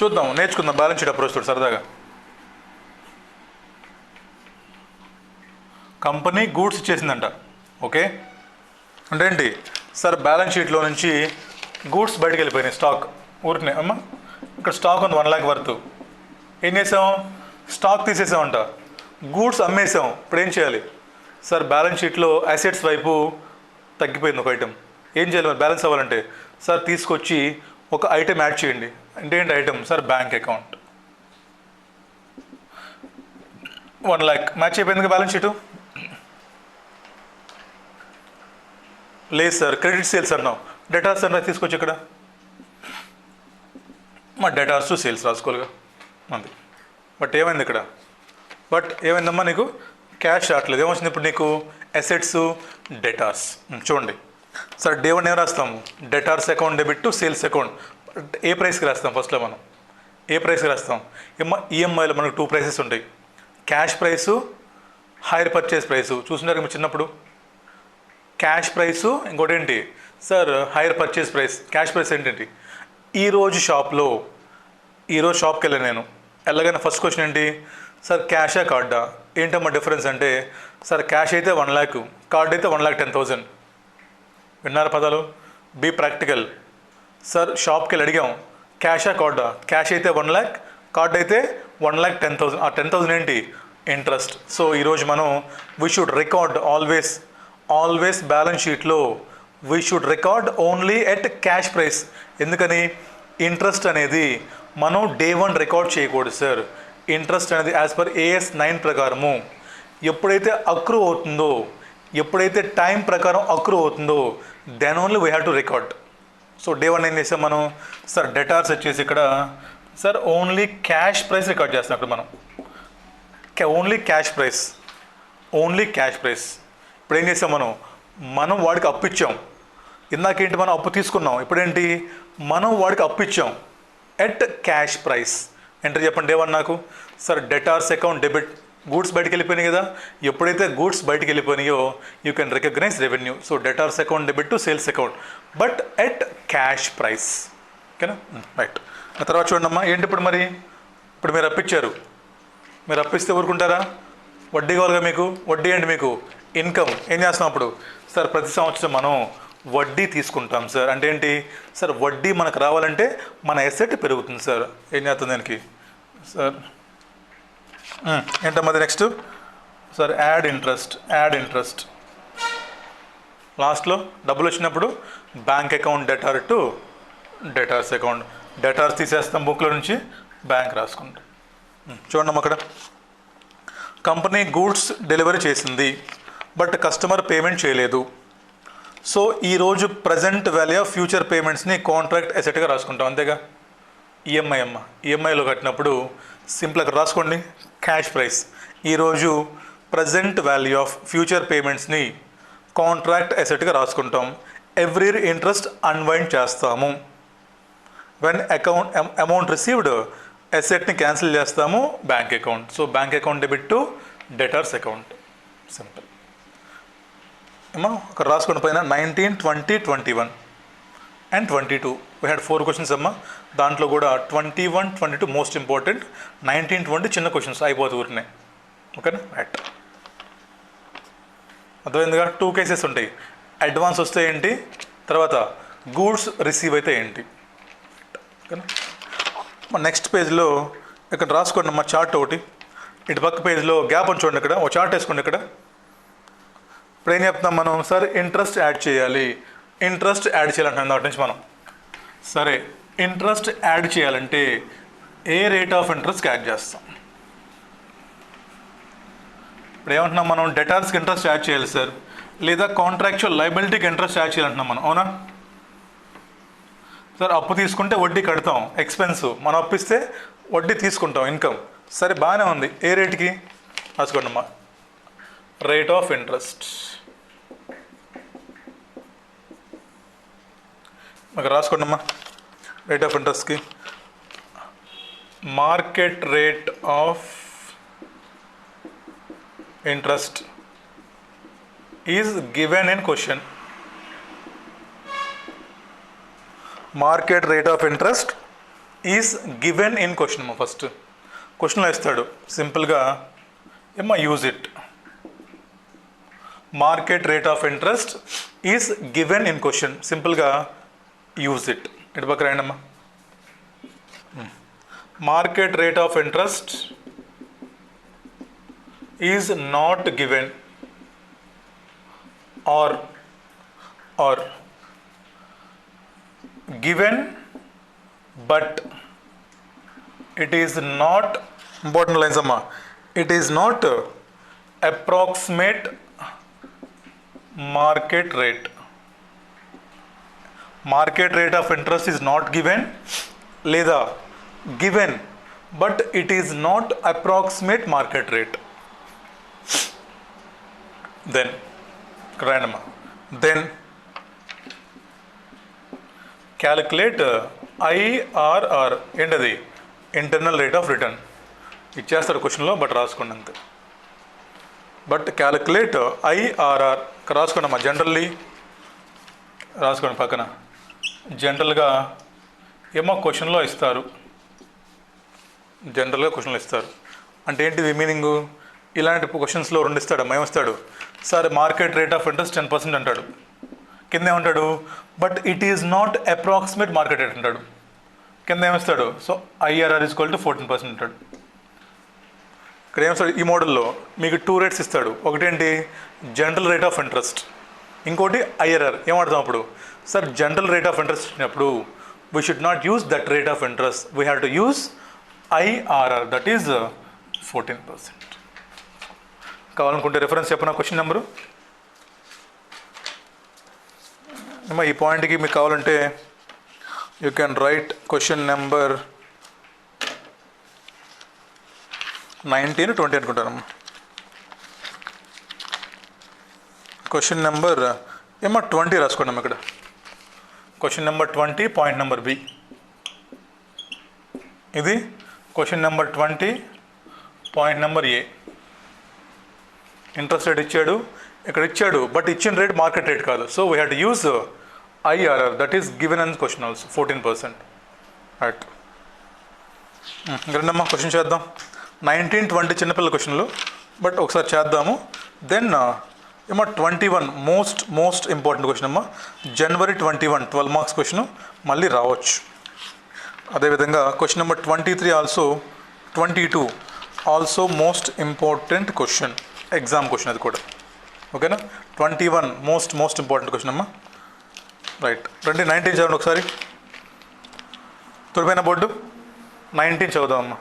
చూద్దాం, నేర్చుకుందాం బ్యాలెన్స్ షీట్ అప్రోచ్ తోటి సరదాగా. Company goods ఇచ్చేసిందంట. ఓకే, అంటే ఏంటి సార్, బ్యాలెన్స్ షీట్లో నుంచి గూడ్స్ బయటకు వెళ్ళిపోయినాయి, స్టాక్ ఊరికనే అమ్మ. ఇక్కడ స్టాక్ ఉంది 1 lakh వర్త్. ఏం చేసాం, స్టాక్ తీసేసామంట, గూడ్స్ అమ్మేసాం. ఇప్పుడు ఏం చేయాలి సార్, బ్యాలెన్స్ షీట్లో అసెట్స్ వైపు తగ్గిపోయింది ఒక ఐటెం. ఏం చేయాలి మరి బ్యాలెన్స్ అవ్వాలంటే, సార్ తీసుకొచ్చి ఒక ఐటెం యాడ్ చేయండి. అంటే ఏంటి item sir, bank account. 1 lakh match అయిపోయింది బ్యాలెన్స్ షీటు. లేదు సార్, క్రెడిట్ సేల్స్ అన్నాం, డెటార్స్ అన్నా తీసుకొచ్చి ఇక్కడ మా డెటార్స్ సేల్స్ రాసుకోవాలిగా అంతే. బట్ ఏమైంది ఇక్కడ, ఏమైందమ్మా నీకు క్యాష్ రావట్లేదు. ఏమొచ్చింది ఇప్పుడు నీకు, అసెట్స్ డెటార్స్. చూడండి సార్, డే 1 ఏం రాస్తాము, debtors account debit to sales account. ఏ ప్రైస్కి రాస్తాం ఫస్ట్లో మనం, ఏ ప్రైస్కి రాస్తాం. ఈఎంఐలో మనకు 2 ప్రైసెస్ ఉంటాయి, cash price, hire purchase price. చూసినారు మీరు చిన్నప్పుడు, క్యాష్ ప్రైసు, ఇంకోటి ఏంటి sir hire purchase price. Cash price ఏంటంటే ఈరోజు షాప్కి వెళ్ళాను నేను, వెళ్ళగానే ఫస్ట్ క్వశ్చన్ ఏంటి సార్, క్యాషా కార్డా. ఏంటమ్మా డిఫరెన్స్ అంటే, సార్ క్యాష్ అయితే 1 lakh, కార్డ్ అయితే 1,10,000. విన్నారా పదాలు, బీ ప్రాక్టికల్. సార్ షాప్కి వెళ్ళి అడిగాం, క్యాషా కార్డా. క్యాష్ అయితే 1 lakh, కార్డ్ అయితే 1,10,000. ఆ 10,000 ఏంటి, ఇంట్రెస్ట్. సో ఈరోజు మనం we should record always balance షీట్లో we should record only at cash price. ఎందుకని, ఇంట్రెస్ట్ అనేది మనం డే 1 రికార్డ్ చేయకూడదు సార్. ఇంట్రెస్ట్ అనేది యాజ్ పర్ AS 9 ప్రకారము ఎప్పుడైతే అక్రూ అవుతుందో, ఎప్పుడైతే టైం ప్రకారం అక్రూ అవుతుందో, then only we have to record. So day 1 ఏం చేసాం మనం, సార్ డెటార్స్ వచ్చేసి ఇక్కడ sir only cash price record చేస్తాం. అక్కడ మనం ఓన్లీ క్యాష్ ప్రైస్. ఇప్పుడు ఏం చేసాం మనం వాడికి అప్పు ఇచ్చాం. ఇందాకేంటి, మనం అప్పు తీసుకున్నాం. ఇప్పుడేంటి, మనం వాడికి అప్పు ఇచ్చాం ఎట్ క్యాష్ ప్రైస్. ఎంటర్ చెప్పండి డే 1 నాకు. Sir debtors account debit, goods బయటికి వెళ్ళిపోయినాయి కదా. ఎప్పుడైతే గూడ్స్ బయటికి వెళ్ళిపోయినాయో you can recognise revenue. So debtors account debit to sales account, but at cash price. ఓకేనా, రైట్. ఆ తర్వాత చూడండి ఏంటి ఇప్పుడు మీరు అప్పిచ్చారు. మీరు అప్పిస్తే ఊరుకుంటారా, వడ్డీ కావాలిగా మీకు. వడ్డీ ఏంటి మీకు, ఇన్కమ్. ఏం చేస్తాం అప్పుడు, సార్ ప్రతి సంవత్సరం మనం వడ్డీ తీసుకుంటాం సార్. అంటే ఏంటి సార్, వడ్డీ మనకు రావాలంటే మన ఎసెట్ పెరుగుతుంది సార్. ఏం చేస్తుంది దానికి సార్, ఏంటమ్మా నెక్స్ట్ సార్, యాడ్ ఇంట్రెస్ట్. లాస్ట్లో డబ్బులు వచ్చినప్పుడు bank account debtor to debtors account. Debtors తీసేస్తాం బుక్లో నుంచి, బ్యాంక్ రాసుకుంటాం. చూడండి అక్కడ, కంపెనీ గూడ్స్ డెలివరీ చేసింది బట్ కస్టమర్ పేమెంట్ చేయలేదు. సో ఈరోజు ప్రజెంట్ వాల్యూ ఆఫ్ ఫ్యూచర్ పేమెంట్స్ని కాంట్రాక్ట్ అసెట్గా రాసుకుంటాం. అంతేగా, ఈఎంఐలో కట్టినప్పుడు సింపుల్ అక్కడ రాసుకోండి, క్యాష్ ప్రైస్. ఈరోజు ప్రజెంట్ వాల్యూ ఆఫ్ ఫ్యూచర్ పేమెంట్స్ని కాంట్రాక్ట్ అసెట్గా రాసుకుంటాం. ఎవ్రీ ఇయర్ ఇంట్రెస్ట్ అన్వైండ్ చేస్తాము. వెన్ అమౌంట్ రిసీవ్డ్, అసెట్ని క్యాన్సిల్ చేస్తాము, bank account. So bank account debit to debtors account. Simple అమ్మా. అక్కడ రాసుకున్న పైన 19, 20, 21 and 22. వీ హ్యాడ్ 4 క్వశ్చన్స్ అమ్మా. దాంట్లో కూడా 21, 22 మోస్ట్ ఇంపార్టెంట్, 19, 20 చిన్న క్వశ్చన్స్ అయిపోతుంది ఊరినే. ఓకేనా, రైట్. అర్థమైందిగా, 2 కేసెస్ ఉంటాయి. అడ్వాన్స్ వస్తే ఏంటి, తర్వాత గూడ్స్ రిసీవ్ అయితే ఏంటి. ఓకేనా, మా నెక్స్ట్ పేజ్లో ఇక్కడ రాసుకోండి మా చార్ట్ ఒకటి. ఇటు పక్క పేజ్లో గ్యాప్ అని చూడండి, ఇక్కడ ఒక చార్ట్ వేసుకోండి. ఇక్కడ ఇప్పుడు ఏం చెప్తాం మనం, సార్ ఇంట్రెస్ట్ యాడ్ చేయాలంటున్నాం దాటి నుంచి మనం. సరే, ఇంట్రెస్ట్ యాడ్ చేయాలంటే ఏ రేట్ ఆఫ్ ఇంట్రెస్ట్కి యాడ్ చేస్తాం. ఇప్పుడు ఏమంటున్నాం మనం, డెటార్స్కి ఇంట్రెస్ట్ యాడ్ చేయాలి సార్, లేదా కాంట్రాక్చువల్ లయబిలిటీకి ఇంట్రెస్ట్ యాడ్ చేయాలంటున్నాం మనం. అవునా సార్, అప్పు తీసుకుంటే వడ్డీ కడతాం, ఎక్స్పెన్స్. మనం అప్పిస్తే వడ్డీ తీసుకుంటాం, ఇన్కమ్. సరే బాగానే ఉంది. ఏ రేట్కి రాసుకోండి అమ్మా, రేట్ ఆఫ్ ఇంట్రెస్ట్. మాకు రాసుకోండి అమ్మా, రేట్ ఆఫ్ ఇంట్రెస్ట్కి market rate of interest is given in question. Market rate of interest is given in question అమ్మ. ఫస్ట్ క్వశ్చన్లో ఇస్తాడు సింపుల్గా ఏమో use it. Market rate of interest is given in question, సింపుల్గా యూజ్ ఇట్. ఇటు పక్క రాయండమ్మా. Market rate of interest is not given or given but it is not, important lines amma, it is not approximate market rate. Market rate of interest is not given లేదా given but it is not approximate market rate. Then రాయండమ్మా. Then calculate IRR, ఏంటది? Internal rate of return. ఇచ్చేస్తాడు క్వశ్చన్లో, but రాసుకోండి అంతే. But calculate IRR రాసుకోండమ్మా. Generally రాసుకోండి పక్కన. జనరల్గా ఏమో క్వశ్చన్లో ఇస్తారు, జనరల్గా క్వశ్చన్లో ఇస్తారు అంటే ఏంటిది మీనింగు? ఇలాంటి క్వశ్చన్స్లో రెండు ఇస్తాడు. ఏమిస్తాడు? Sir market rate of interest 10% అంటాడు. కింద ఏమంటాడు? But it is not approximate market rate అంటాడు. కింద ఏమిస్తాడు? So IRR is equal to 14% అంటాడు. ఇక్కడ ఏమిస్తాడు? ఈ మోడల్లో మీకు 2 రేట్స్ ఇస్తాడు. ఒకటేంటి? జనరల్ రేట్ ఆఫ్ ఇంట్రెస్ట్, ఇంకోటి ఐఆర్ఆర్. ఏమడతాం అప్పుడు? Sir general rate of interest ఇచ్చినప్పుడు we should not use that rate of interest, we have to use IRR, that is 14%. కావాలనుకుంటే రెఫరెన్స్ చెప్పిన క్వశ్చన్ నెంబరు అమ్మా. ఈ పాయింట్కి మీకు కావాలంటే you can write question number 19, 20 అనుకుంటానమ్మా. క్వశ్చన్ నెంబర్ ఏమో 20 రాసుకోండి అమ్మ. ఇక్కడ question number 20 point number B. ఇది question number 20 point number A. Interest rate ఇచ్చాడు, ఇక్కడ ఇచ్చాడు, బట్ ఇచ్చిన రేట్ మార్కెట్ రేట్ కాదు. So we have to use IRR, that is given on question also 14%. Right. రెండమ్మా క్వశ్చన్ చేద్దాం. 19, 20 చిన్నపిల్లల క్వశ్చన్లు, బట్ ఒకసారి చేద్దాము. దెన్ ఏమో 21 మోస్ట్ ఇంపార్టెంట్ క్వశ్చన్ అమ్మా. జనవరి 21 12 మార్క్స్ క్వశ్చన్ మళ్ళీ రావచ్చు. అదేవిధంగా question number 23 also, 22 also most important question, exam question అది కూడా. ఓకేనా? 21 మోస్ట్ ఇంపార్టెంట్ క్వశ్చన్ అమ్మా. రైట్. 19 చదవండి ఒకసారి. తుడిపోయిన బోర్డు 19 చదువుదాం అమ్మా.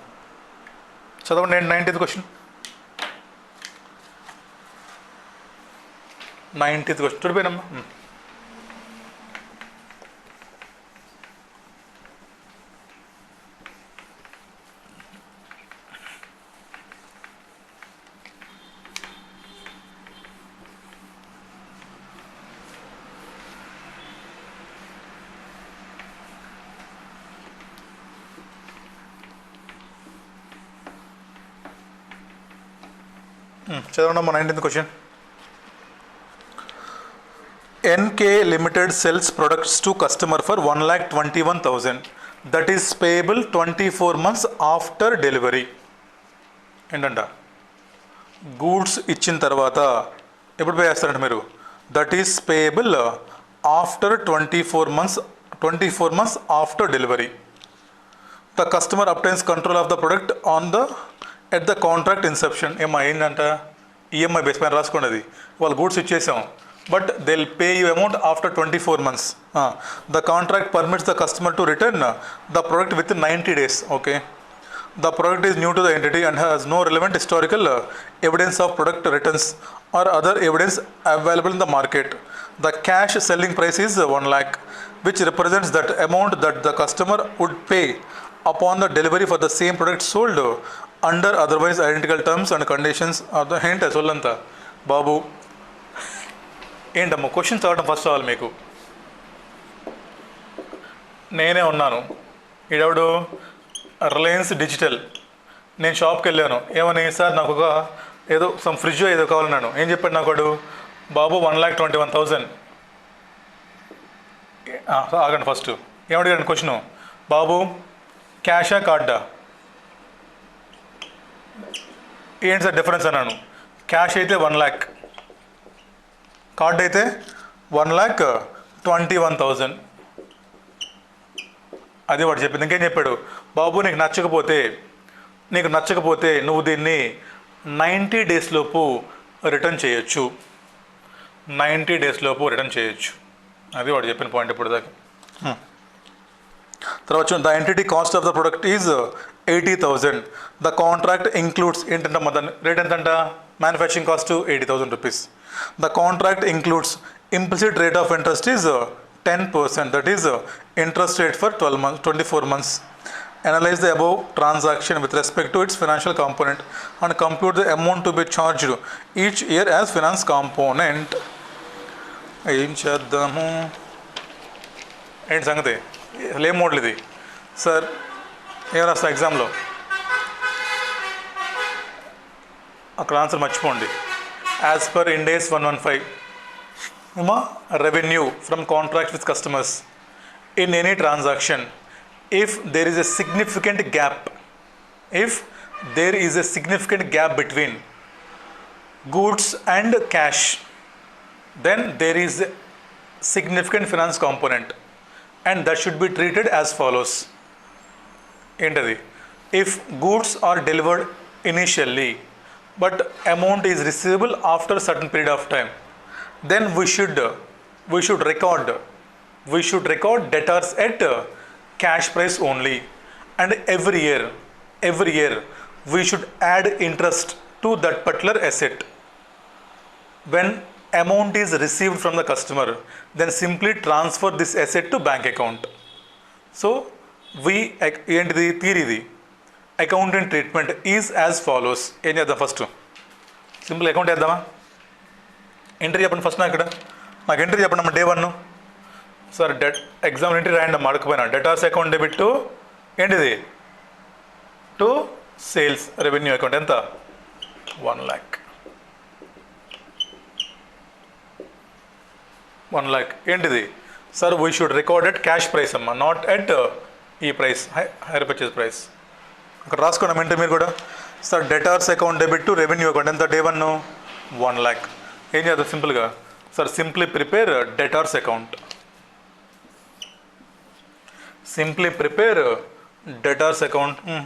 చదవండి. 19th question. 19th క్వశ్చన్ తుడిపోయినమ్మా. చదవండి 19th question. NK limited sells products to customer for 1,21,000 that is payable 24 months after delivery. ఏంటంట? గూడ్స్ ఇచ్చిన తర్వాత ఎప్పుడు పే చేస్తారంట మీరు? That is payable after 24 months after delivery. The customer obtains control of the product on the at the contract inception. ఏమో ఏంటంట? EMI base పైన రాసుకోండి. అది వాళ్ళు గూడ్స్ ఇచ్చేసాం, but they will pay you amount after 24 months. The contract permits the customer to return the product with 90 days. Okay. The product is new to the entity and has no relevant historical evidence of product returns or other evidence available in the market. The cash selling price is 1 lakh which represents that amount that the customer would pay upon the delivery for the same product sold under otherwise identical terms and conditions of the hint. సొల్లంతా బాబు ఏంటమ్మా question చదవడం first అవ్వాలి మీకు. నేనే ఉన్నాను, ఈడెవడు Reliance digital. నేను షాప్కి వెళ్ళాను, ఏమని సార్ నాకు ఒక ఏదో సమ్ ఫ్రిడ్జ్ ఏదో కావాలన్నాను. ఏం చెప్పాడు నాకు వాడు? బాబు 1,21,000. ఆగండి ఫస్ట్ ఏమడిగాడు క్వశ్చను? బాబు క్యాషా కార్డా? ఏంటి సార్ డిఫరెన్స్ అన్నాను. క్యాష్ అయితే 1,00,000, కార్డ్ అయితే 1,21,000. అది వాడు చెప్పింది. ఇంకేం చెప్పాడు? బాబు నీకు నచ్చకపోతే నువ్వు దీన్ని 90 డేస్ లోపు రిటర్న్ చేయొచ్చు. 90 డేస్ లోపు రిటర్న్ చేయొచ్చు. అది వాడు చెప్పిన పాయింట్ ఇప్పుడు దాకా. తర్వాత the entity cost of the product is 80,000. The contract includes ఏంటంటే దాని రేట్ ఎంతంట? Manufacturing cost 80,000 rupees. The contract includes implicit rate of interest is 10%, that is interest rate for 24 months. Analyze the above transaction with respect to its financial component and compute the amount to be charged each year as finance component. ఏం చేద్దాము? ఏంటి సంగతి? ఏం model ఇది sir? ఏం రాస్తా ఎగ్జామ్లో? అక్కడ ఆన్సర్ మర్చిపోండి. As per Ind AS 115 revenue from contracts with customers in any transaction, if there is a significant gap between goods and cash, then there is a significant finance component, and that should be treated as follows. ఏంటది? If goods are delivered initially but amount is receivable after a certain period of time, then we should record debtors at cash price only, and every year we should add interest to that particular asset. When amount is received from the customer, then simply transfer this asset to bank account. So ఏంటిది theory? ఇది accounting treatment is as follows. ఏం చేద్దాం? First simple account వేద్దామా? Entry చెప్పండి ఫస్ట్. నాకు entry చెప్పండి అమ్మ. డే 1 సార్ ఎగ్జామ్ ఎంట్రీ రాయండి అమ్మ. అడగపోయినా డెటార్స్ అకౌంట్ డెబిట్ టు ఏంటిది? To sales revenue account. ఎంత? 1,00,000. ఏంటిది sir? We should record at cash price అమ్మ, నాట్ ఎట్ ఈ ప్రైస్, హైర్ పర్చేస్ ప్రైస్. అక్కడ రాసుకోండి ఎంట్రీ మీరు కూడా. Sir debtors account debit to revenue account. ఎంత? డే 1 1,00,000. ఏం చేద్దాం సింపుల్గా? Sir simply prepare debtors account.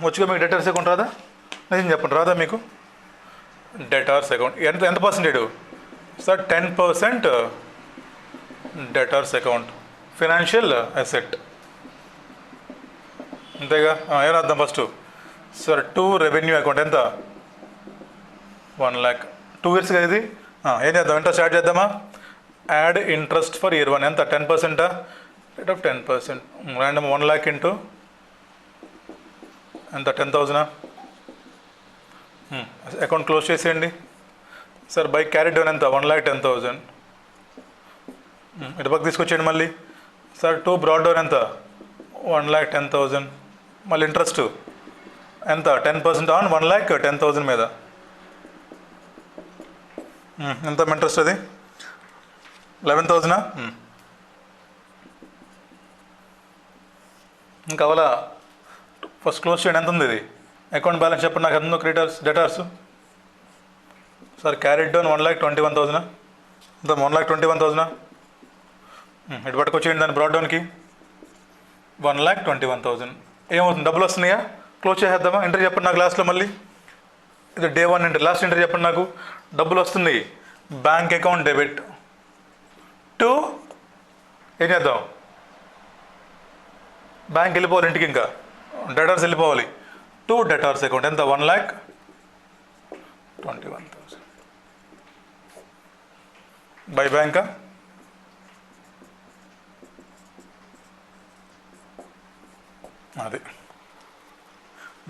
వచ్చుగా మీకు డెటార్స్ అకౌంట్ రాదా? నేను చెప్పండి, రాదా మీకు డెటార్స్ అకౌంట్? ఎంత percentage sir? 10% debtors account, financial asset. అంతేగా? ఏం రాద్దాం ఫస్ట్? Sir 2 revenue account. ఎంత? 1,00,000. 2 years కదా ఇది. ఏం చేద్దాం? ఇంట్రెస్ట్ యాడ్ చేద్దామా? Add interest for year 1. ఎంత? 10%. Rate of 10%. ర్యాండమ్ 1,00,000 ఇంటూ ఎంత? 10,000. అకౌంట్ క్లోజ్ చేసేయండి. సార్ బై క్యారీ డౌన్ ఎంత? 1,10,000. ఇటు పక్క తీసుకొచ్చేయండి మళ్ళీ. సార్ 2 బ్రాడ్ డౌన్ ఎంత? 1,10,000. మళ్ళీ ఇంట్రెస్ట్ ఎంత? 10% ఆన్ 1,10,000 మీద. ఎంత ఇంట్రెస్ట్? అది 11,000. ఇంకా అవలా ఫస్ట్ క్లోజ్ చేయండి. ఎంత ఉంది ఇది? అకౌంట్ బ్యాలెన్స్ చెప్పండి నాకు. ఎంత creditors debtors? Sir carried down 1,21,000. ఎంత? 1,21,000. ఇటు పట్టుకొచ్చేయండి దాన్ని బ్రాడ్ డౌన్కి. 1,21,000. ఏమవుతుంది? డబ్బులు వస్తున్నాయా? క్లోజ్ చేసేద్దామా? ఎంట్రీ చెప్పండి నాకు లాస్ట్లో మళ్ళీ. ఇది డే 1 ఎంట్రీ. లాస్ట్ ఎంట్రీ చెప్పండి నాకు. డబ్బులు వస్తుంది. బ్యాంక్ అకౌంట్ డెబిట్ టు ఏం చేద్దాం? బ్యాంక్ వెళ్ళిపోవాలి ఇంటికి, ఇంకా డెటార్స్ వెళ్ళిపోవాలి. To debtors account. ఎంత? 1,21,000 బై బ్యాంకా? అది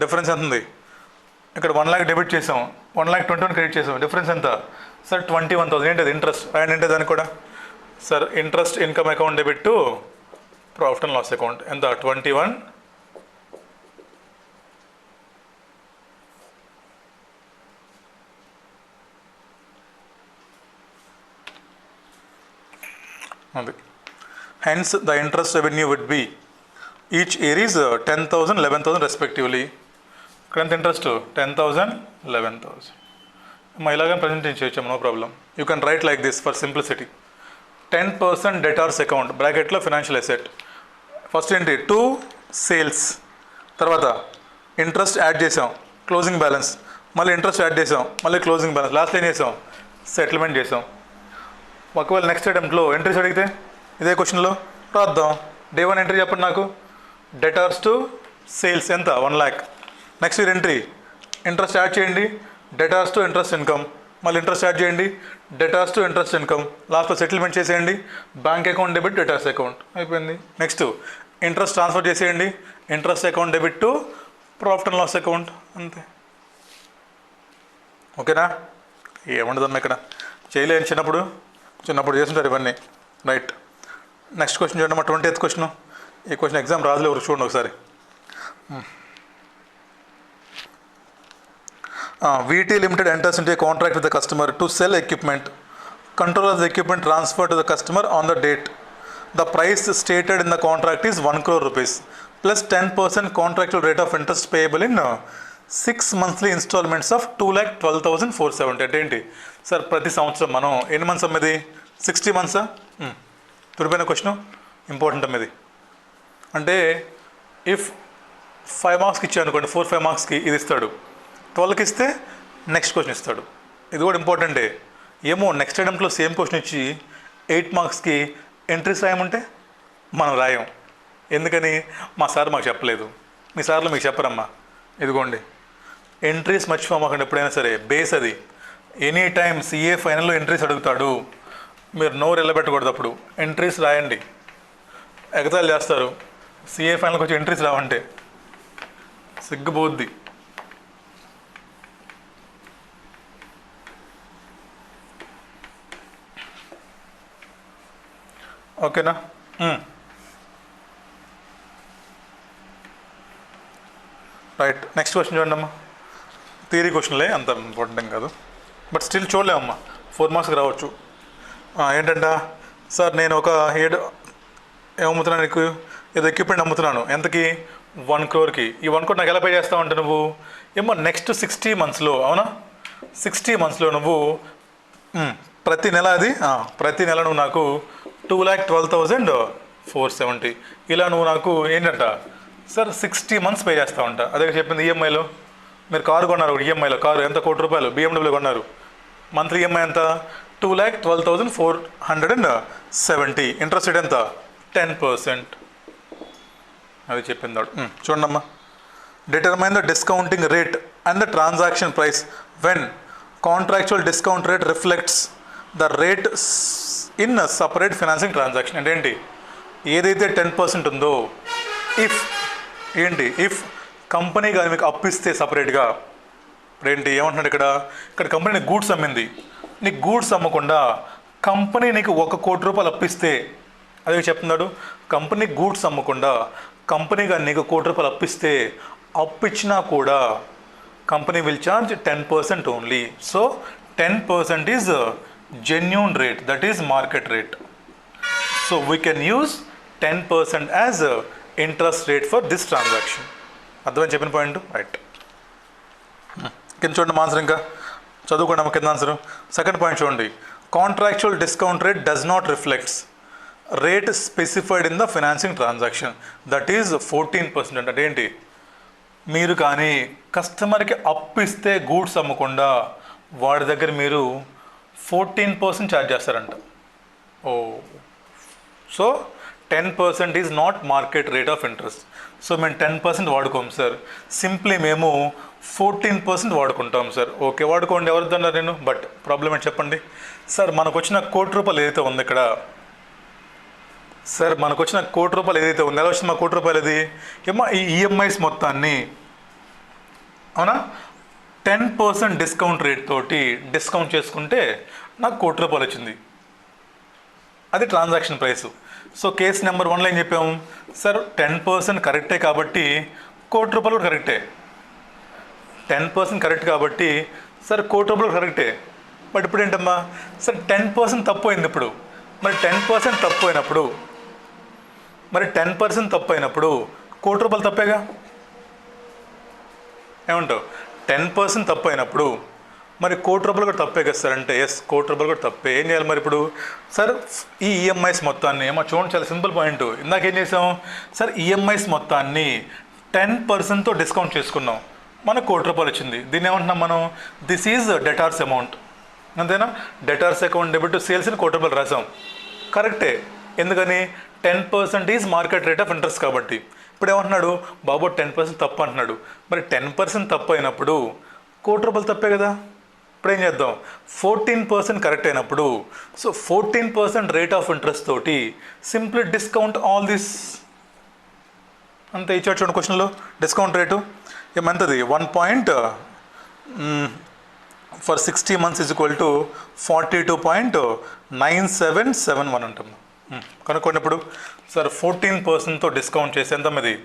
డిఫరెన్స్ ఎంత ఉంది? ఇక్కడ 1,00,000 డెబిట్ చేసాం, 1,21,000 క్రెడిట్ చేసాం. డిఫరెన్స్ ఎంత? సార్ 21,000. ఏంటి అది? ఇంట్రెస్ట్. అండ్ ఏంటి దానికి కూడా? Sir interest income account debit to profit and loss account. ఎంత? 21. అది. Hence the interest revenue would be each year is 10,000 11,000 respectively. ఇక్కడ ఎంత ఇంట్రెస్ట్ 10,000 11,000. ఇలాగే ప్రజెంటేషన్ చేయొచ్చు, no problem. You can write like this for simplicity. 10% debtors account బ్రాకెట్లో financial asset. First ఏంటి to sales, తర్వాత interest add చేసాం క్లోజింగ్ బ్యాలెన్స్, మళ్ళీ interest add చేసాం మళ్ళీ క్లోజింగ్ బ్యాలెన్స్, లాస్ట్లో ఏం చేసాం సెటిల్మెంట్ చేసాం. ఒకవేళ నెక్స్ట్ అటెంప్ట్లో ఎంట్రీస్ అడిగితే ఇదే క్వశ్చన్లో రాద్దాం. డే 1 ఎంట్రీ చెప్పండి నాకు. డెటార్స్ టు సేల్స్ ఎంత 1 lakh. Next year entry interest add చేయండి, డెటార్స్ టు ఇంట్రెస్ట్ ఇన్కమ్, మళ్ళీ ఇంట్రెస్ట్ యాడ్ చేయండి, డెటార్స్ టు ఇంట్రెస్ట్ ఇన్కమ్, లాస్ట్లో సెటిల్మెంట్ చేసేయండి. Bank account debit debtors account అయిపోయింది. నెక్స్ట్ ఇంట్రెస్ట్ ట్రాన్స్ఫర్ చేసేయండి, interest account debit to profit and loss account, అంతే. ఓకేనా? ఏముండదమ్మా ఇక్కడ, చేయలేని చిన్నప్పుడు చేస్తుంటారు ఇవన్నీ. రైట్. నెక్స్ట్ క్వశ్చన్ చూడండి మా 20th క్వశ్చన్. ఈ క్వశ్చన్ ఎగ్జామ్ రాజులో ఎవరు చూడండి ఒకసారి. VT Limited enters into a contract with the customer to sell equipment. Control of the equipment transferred to the customer on the date. The price stated in the contract is 1 crore rupees plus 10% contractual rate of interest payable in 6 monthly installments of 2,12,470. అంటే ఏంటి sir, ప్రతి సంవత్సరం మనం ఎన్ని months అమ్మేది 60 మంత్సా? తుడిపోయిన question, important అమ్మేది. అంటే if 5 మార్క్స్కి ఇచ్చాను అనుకోండి, 4-5 మార్క్స్కి ఇది ఇస్తాడు, 12కి ఇస్తే నెక్స్ట్ క్వశ్చన్ ఇస్తాడు. ఇది కూడా ఇంపార్టెంటే. ఏమో నెక్స్ట్ అటెంప్ట్లో సేమ్ క్వశ్చన్ ఇచ్చి 8 మార్క్స్కి ఎంట్రీస్ రాయమంటే మనం రాయం. ఎందుకని? మా సార్ మాకు చెప్పలేదు. మీ సార్లు మీకు చెప్పరమ్మా. ఇదిగోండి ఎంట్రీస్ మర్చిపోమాకండి ఎప్పుడైనా సరే, బేస్ అది. ఎనీ టైం CA ఫైనల్లో ఎంట్రీస్ అడుగుతాడు, మీరు నోరు వెళ్ళబెట్టకూడదు. అప్పుడు ఎంట్రీస్ రాయండి. ఎగతాలు చేస్తారు CA ఫైనల్కి వచ్చి ఎంట్రీస్ రావంటే, సిగ్గుపోద్ది. ఓకేనా? రైట్. నెక్స్ట్ క్వశ్చన్ చూడండి అమ్మా. థియరీ క్వశ్చన్లే, అంత ఇంపార్టెంట్ ఏం కాదు, బట్ స్టిల్ చూడలేమమ్మా, 4 మార్క్స్కి రావచ్చు. ఏంటంట సార్, నేను ఒక ఏమమ్ముతున్నాను నీకు, ఏదో ఎక్విప్మెంట్ అమ్ముతున్నాను. ఎంతకి? 1 crore. ఈ 1 crore నాకు ఎలా పే చేస్తావు అంటే నువ్వు ఏమో నెక్స్ట్ 60 మంత్స్లో, అవునా, 60 మంత్స్లో నువ్వు ప్రతి నెల ప్రతి నెల నువ్వు నాకు 2,12,470 ఇలా నువ్వు నాకు ఏంటంట సార్ 60 మంత్స్ పే చేస్తా ఉంటా. అదే చెప్పింది. ఈఎంఐలో మీరు కారు కొన్నారు, ఈఎంఐలో కారు ఎంత, 1 కోటి రూపాయలు BMW కొన్నారు. మంత్లీ ఈఎంఐ ఎంత? 2,12,470. ఇంట్రెస్ట్ రేట్ ఎంత? 10%. అది చెప్పింది. చూడండి అమ్మా. Determine the discounting rate and the transaction price when contractual discount rate reflects the rate in separate financing transaction. అంటే ఏంటి? ఏదైతే 10% ఉందో, ఇఫ్ కంపెనీ కానీ మీకు అప్పిస్తే సపరేట్గా, ఏంటి ఏమంటున్నాడు ఇక్కడ కంపెనీ నీకు గూడ్స్ అమ్మింది, నీకు గూడ్స్ అమ్మకుండా కంపెనీ నీకు 1 కోటి రూపాయలు అప్పిస్తే, అదే చెప్తున్నాడు, కంపెనీ గూడ్స్ అమ్మకుండా కంపెనీ కానీ నీకు 1 కోటి రూపాయలు అప్పిస్తే, అప్పిచ్చినా కూడా company will charge 10% only. So 10% is genuine rate, that is market rate. So we can use 10% as interest rate for this transaction. అర్థమని చెప్పిన పాయింట్. రైట్. కింద చూడండి ఆన్సర్, ఇంకా చదువుకోండి కింద ఆన్సర్. సెకండ్ పాయింట్ చూడండి. Contractual discount rate does not reflects rate specified in the financing transaction, that is 14%. అంటే ఏంటి? మీరు కానీ కస్టమర్కి అప్పిస్తే గూడ్స్ అమ్మకుండా వాడి దగ్గర మీరు 14% ఛార్జ్ చేస్తారంట. So 10% is not market rate of interest. So మేము 10% వాడుకోం సార్, సింప్లీ మేము 14% వాడుకుంటాం సార్. ఓకే, వాడుకోండి, ఎవరిద్దన్నారు నేను, బట్ ప్రాబ్లం ఏంటి చెప్పండి. సార్ మనకు వచ్చిన 1 కోటి రూపాయలు ఏదైతే ఉంది ఇక్కడ, సార్ మనకు వచ్చిన 1 కోటి రూపాయలు ఏదైతే ఉంది, ఎలా వచ్చింది మా 1 కోటి రూపాయలు? అది ఏమో ఈ ఈఎంఐస్ మొత్తాన్ని, అవునా, 10% డిస్కౌంట్ రేట్ తోటి డిస్కౌంట్ చేసుకుంటే నాకు 1 కోటి రూపాయలు వచ్చింది. అది transaction price. So case number 1లో ఏం చెప్పాము సార్, 10% కరెక్టే కాబట్టి 1 కోటి రూపాయలు కూడా కరెక్టే. 10% కరెక్ట్ కాబట్టి సార్ 1 కోటి రూపాయలు కరెక్టే. బట్ ఇప్పుడు ఏంటమ్మా సార్ 10% తప్పు అయింది. ఇప్పుడు మరి 10% తప్పు అయినప్పుడు ₹1,00,00,000 తప్పేగా. ఏమంటావు? 10% తప్పు అయినప్పుడు మరి ₹1,00,00,000 కూడా తప్పే కదా సార్ అంటే, ఎస్ ₹1,00,00,000 కూడా తప్పే. ఏం చేయాలి మరి ఇప్పుడు? సార్ ఈ ఈఎంఐస్ మొత్తాన్ని చూడండి, చాలా సింపుల్ పాయింట్. ఇందాక ఏం చేసాం సార్, ఈఎంఐస్ మొత్తాన్ని 10%తో డిస్కౌంట్ చేసుకున్నాం, మనకు ₹1,00,00,000 వచ్చింది. దీన్ని ఏమంటున్నాం మనం? దిస్ ఈజ్ డెటార్స్ అమౌంట్, అంతేనా? డెటార్స్ అకౌంట్ డెబిట్ టు సేల్స్ని ₹1,00,00,000 రాసాం, కరెక్టే. ఎందుకని? 10% is market rate of interest కాబట్టి. ఇప్పుడు ఏమంటున్నాడు బాబు? 10% తప్పు అంటున్నాడు. మరి 10% తప్పు అయినప్పుడు ₹1,00,00,000 తప్పే కదా. ఇప్పుడు ఏం చేద్దాం? 14% కరెక్ట్ అయినప్పుడు, సో 14% రేట్ ఆఫ్ ఇంట్రెస్ట్ తోటి సింప్లీ డిస్కౌంట్ ఆల్ దిస్. అంతే ఇచ్చాడు చూడండి క్వశ్చన్లో. డిస్కౌంట్ రేటు ఏమంతది? 1 for 60 months is equal to 42.9771 అంటాం. కనుక్కోండి ఇప్పుడు. సార్ 14%తో డిస్కౌంట్ చేసి ఎంత ఇది?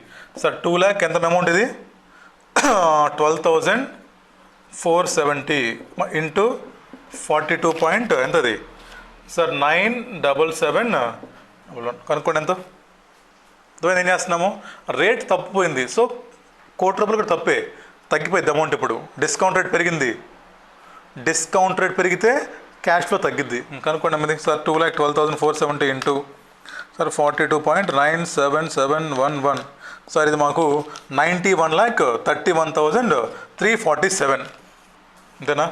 సార్ 2,00,000 ఎంత అమౌంట్ ఇది? 12,470 ఇంటూ 42 పాయింట్ ఎంతది సార్? 977. కనుక్కోండి ఎంత. దాని ఏం చేస్తున్నాము? రేట్ తప్పిపోయింది, సో ₹1,00,00,000 కూడా తప్పే, తగ్గిపోయింది అమౌంట్. ఇప్పుడు డిస్కౌంట్ రేట్ పెరిగింది, డిస్కౌంట్ రేట్ పెరిగితే క్యాష్ ఫ్లో తగ్గిద్ది. కనుక్కోండి అమ్మది. Sir 2,12,470 into sir 42.97711. సార్ ఇది మాకు 91,31,347. అంతేనా?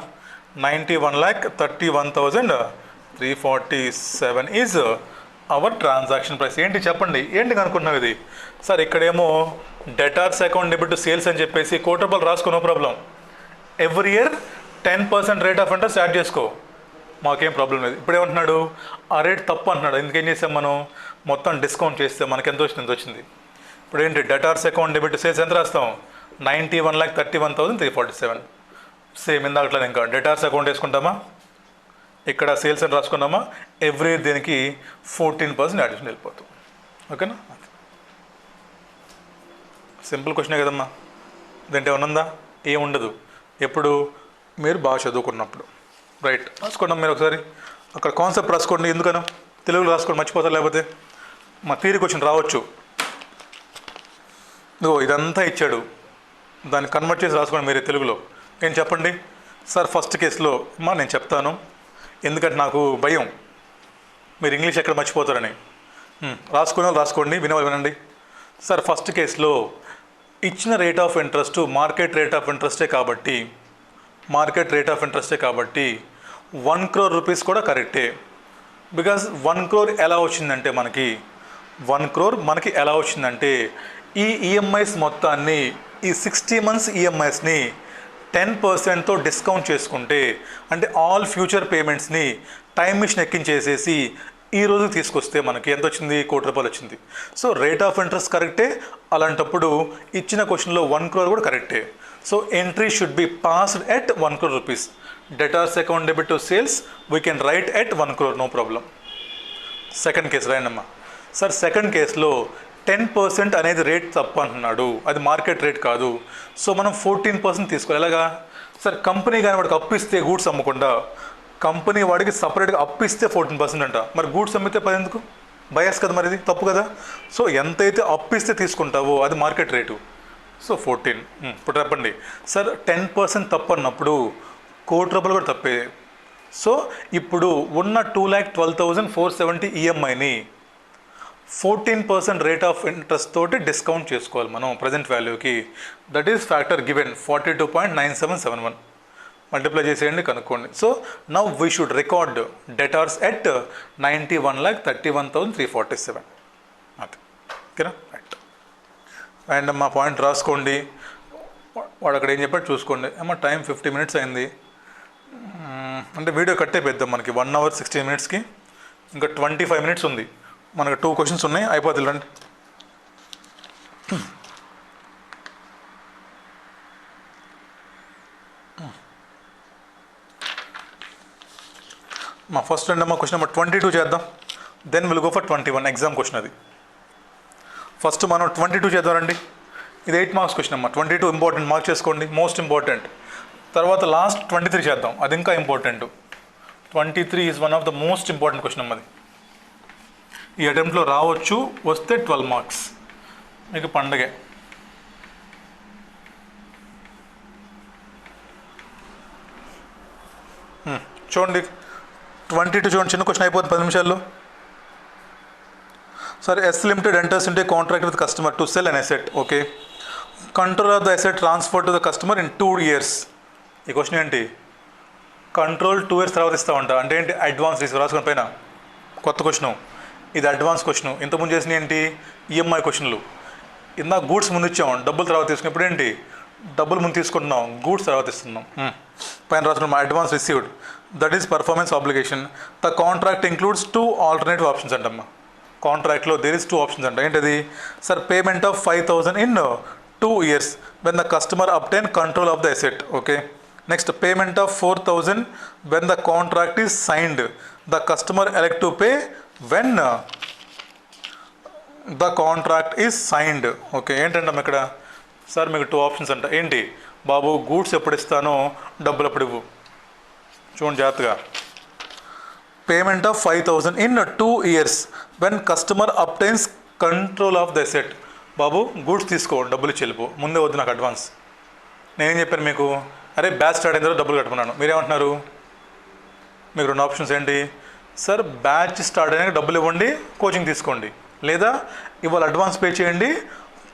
91,31,347 ఈజ్ అవర్ ట్రాన్సాక్షన్ ప్రైస్. ఏంటి చెప్పండి, ఏంటి కనుక్కుంటున్నాం ఇది? సార్ ఇక్కడేమో debtors account debit to sales అని చెప్పేసి ₹1,00,00,000 రాసుకో, no problem. Every year 10% rate of interest add చేసుకో, మాకేం ప్రాబ్లం లేదు. ఇప్పుడు ఏమంటున్నాడు? ఆ రేట్ తప్పు అంటున్నాడు. ఎందుకేం చేసాం మనం? మొత్తం డిస్కౌంట్ చేస్తే మనకి ఎంత వచ్చింది? ఎంత వచ్చింది? ఇప్పుడు ఏంటి? డెటార్స్ అకౌంట్ డెబిట్ సేల్స్ ఎంత రాస్తాం? 91,31,347. సేమ్ ఇందాకట్లా ఇంకా డెటార్స్ అకౌంట్ వేసుకుంటామా, ఇక్కడ సేల్స్ అని రాసుకున్నామా, ఎవ్రీ దీనికి 14% అడిషన్ వెళ్ళిపోతాం. ఓకేనా? సింపుల్ క్వశ్చనే కదమ్మా. దీంట్లో ఏమన్నా ఏముండదు. ఎప్పుడు మీరు బాగా చదువుకున్నప్పుడు. రైట్, రాసుకోండి మీరు ఒకసారి. అక్కడ కాన్సెప్ట్ రాసుకోండి. ఎందుకనో తెలుగులో రాసుకోండి, మర్చిపోతారు. లేకపోతే మా థియరీ క్వశ్చన్ రావచ్చు. ఇదంతా ఇచ్చాడు, దాన్ని కన్వర్ట్ చేసి రాసుకోండి మీరు తెలుగులో. ఏం చెప్పండి సార్? ఫస్ట్ కేసులో నేను చెప్తాను, ఎందుకంటే నాకు భయం మీరు ఇంగ్లీష్ ఎక్కడ మర్చిపోతారని. రాసుకునే వాళ్ళు రాసుకోండి, వినేవాళ్ళు వినండి. సార్ ఫస్ట్ కేసులో ఇచ్చిన rate of interest market rate of ఇంట్రెస్టే కాబట్టి, మార్కెట్ రేట్ ఆఫ్ ఇంట్రెస్టే కాబట్టి 1 crore రూపీస్ కూడా కరెక్టే. బికాజ్ 1 crore ఎలా వచ్చిందంటే మనకి 1 crore మనకి ఎలా వచ్చిందంటే ఈ ఈఎంఐస్ మొత్తాన్ని, ఈ 60 months ఈఎంఐస్ని 10%తో డిస్కౌంట్ చేసుకుంటే, అంటే ఆల్ ఫ్యూచర్ పేమెంట్స్ని టైం మిషన్ ఎక్కించేసేసి ఈ రోజు తీసుకొస్తే మనకి ఎంత వచ్చింది? ₹1,00,00,000 వచ్చింది. సో రేట్ ఆఫ్ ఇంట్రెస్ట్ కరెక్టే. అలాంటప్పుడు ఇచ్చిన క్వశ్చన్లో 1 crore కూడా కరెక్టే. So entry should be passed at 1 crore rupees. Debtors account debit to sales we can write at 1 crore, no problem. Second case రాయండమ్మా. సార్ సెకండ్ కేసులో 10% అనేది రేట్ తప్పు అంటున్నాడు, అది మార్కెట్ రేట్ కాదు. సో మనం 14% తీసుకోవాలి. ఎలాగా సార్? కంపెనీ కానీ వాడికి అప్పిస్తే గూడ్స్ అమ్మకుండా, కంపెనీ వాడికి సపరేట్గా అప్పిస్తే 14% అంట. మరి గూడ్స్ అమ్మితే 10 ఎందుకు? బయాస్ కదా, మరి ఇది తప్పు కదా. సో ఎంతైతే అప్పిస్తే తీసుకుంటావో అది మార్కెట్ రేటు. సో 14. ఇప్పుడు చెప్పండి సార్, 10% తప్పు అన్నప్పుడు ₹1,00,00,000 కూడా తప్పే. సో ఇప్పుడు ఉన్న 2,12,470 ఈఎంఐని 14% రేట్ ఆఫ్ ఇంట్రెస్ట్ తోటి డిస్కౌంట్ చేసుకోవాలి మనం ప్రజెంట్ వాల్యూకి. That is factor given 42.9771. Multiply చేసేయండి, కనుక్కోండి. So now we should record debtors at 91,31,347. అది ఓకేనా? రైట్. అండ్ మా పాయింట్ రాసుకోండి. వాడు అక్కడ ఏం చెప్పాడు చూసుకోండి. టైం 50 minutes అయింది. అంటే వీడియో కట్టే పెద్దాం మనకి 1 hour 16 minutesకి. ఇంకా 25 minutes ఉంది. మనకు 2 questions ఉన్నాయి, అయిపోతుంది. రండి. మా ఫస్ట్ మా క్వశ్చన్ నెంబర్ 22 చేద్దాం. Then will go for 21. Exam question అది. ఫస్ట్ మనం 22 చేద్దామండి. ఇది 8 marks క్వశ్చన్ అమ్మా. 22 ఇంపార్టెంట్, మార్క్ చేసుకోండి, మోస్ట్ ఇంపార్టెంట్. తర్వాత లాస్ట్ 23 చేద్దాం, అది ఇంకా important. 23 is one of the most important question అమ్మది. ఈ అటెంప్ట్లో రావచ్చు, వస్తే 12 marks. మీకు పండగే. చూడండి 22 చూడండి, చిన్న క్వశ్చన్ అయిపోతుంది 10 నిమిషాల్లో. సార్ ఎస్ లిమిటెడ్ ఎంటర్స్ ఇంటే contract with customer to cell an asset. Okay, control of the asset transfer to the customer in 2 years. ఈ క్వశ్చన్ ఏంటి? కంట్రోల్ 2 years తర్వాత ఇస్తామంట. అంటే ఏంటి? అడ్వాన్స్ రిసీవ్ రాసుకుని పైన కొత్త క్వశ్చను. ఇది అడ్వాన్స్ క్వశ్చను. ఇంతకుముందు చేసిన ఏంటి? ఈఎంఐ క్వశ్చన్లు. ఇందాక గూడ్స్ ముందు ఇచ్చాం, డబ్బులు తర్వాత తీసుకున్నాం. ఇప్పుడు ఏంటి? డబ్బులు ముందు తీసుకుంటున్నాం, గూడ్స్ తర్వాత ఇస్తున్నాం. పైన రాసుకున్నాం advance received, that is performance obligation. The contract includes 2 alternative options అంటమ్మా. కాంట్రాక్ట్లో దేర్ ఇస్ 2 ఆప్షన్స్ అంట. ఏంటది? Sir payment of 5,000 in 2 years when the customer obtain control of the asset. Okay. Next, payment of 4,000 when the contract is signed. The customer elect to pay when the contract is signed. Okay. ఏంటంటే ఇక్కడ sir మీకు 2 options అంట. ఏంటి బాబు? Goods ఎప్పుడు ఇస్తానో డబ్బులు ఎప్పుడు ఇవ్వు. చూడండి జాగ్రత్తగా. Payment of 5,000 in 2 years when customer obtains control of the asset. Babu goods తీసుకో, డబ్బులు ఇచ్చి వెళ్ళిపో, ముందే వద్దు నాకు అడ్వాన్స్. నేనేం చెప్పాను మీకు? అరే బ్యాచ్ స్టార్ట్ అయిన తర్వాత డబ్బులు కట్టుకున్నాను. మీరేమంటున్నారు? మీకు 2 ఆప్షన్స్ ఏంటి? సార్ బ్యాచ్ స్టార్ట్ అయినాక డబ్బులు ఇవ్వండి, కోచింగ్ తీసుకోండి. లేదా ఇవాళ అడ్వాన్స్ పే చేయండి,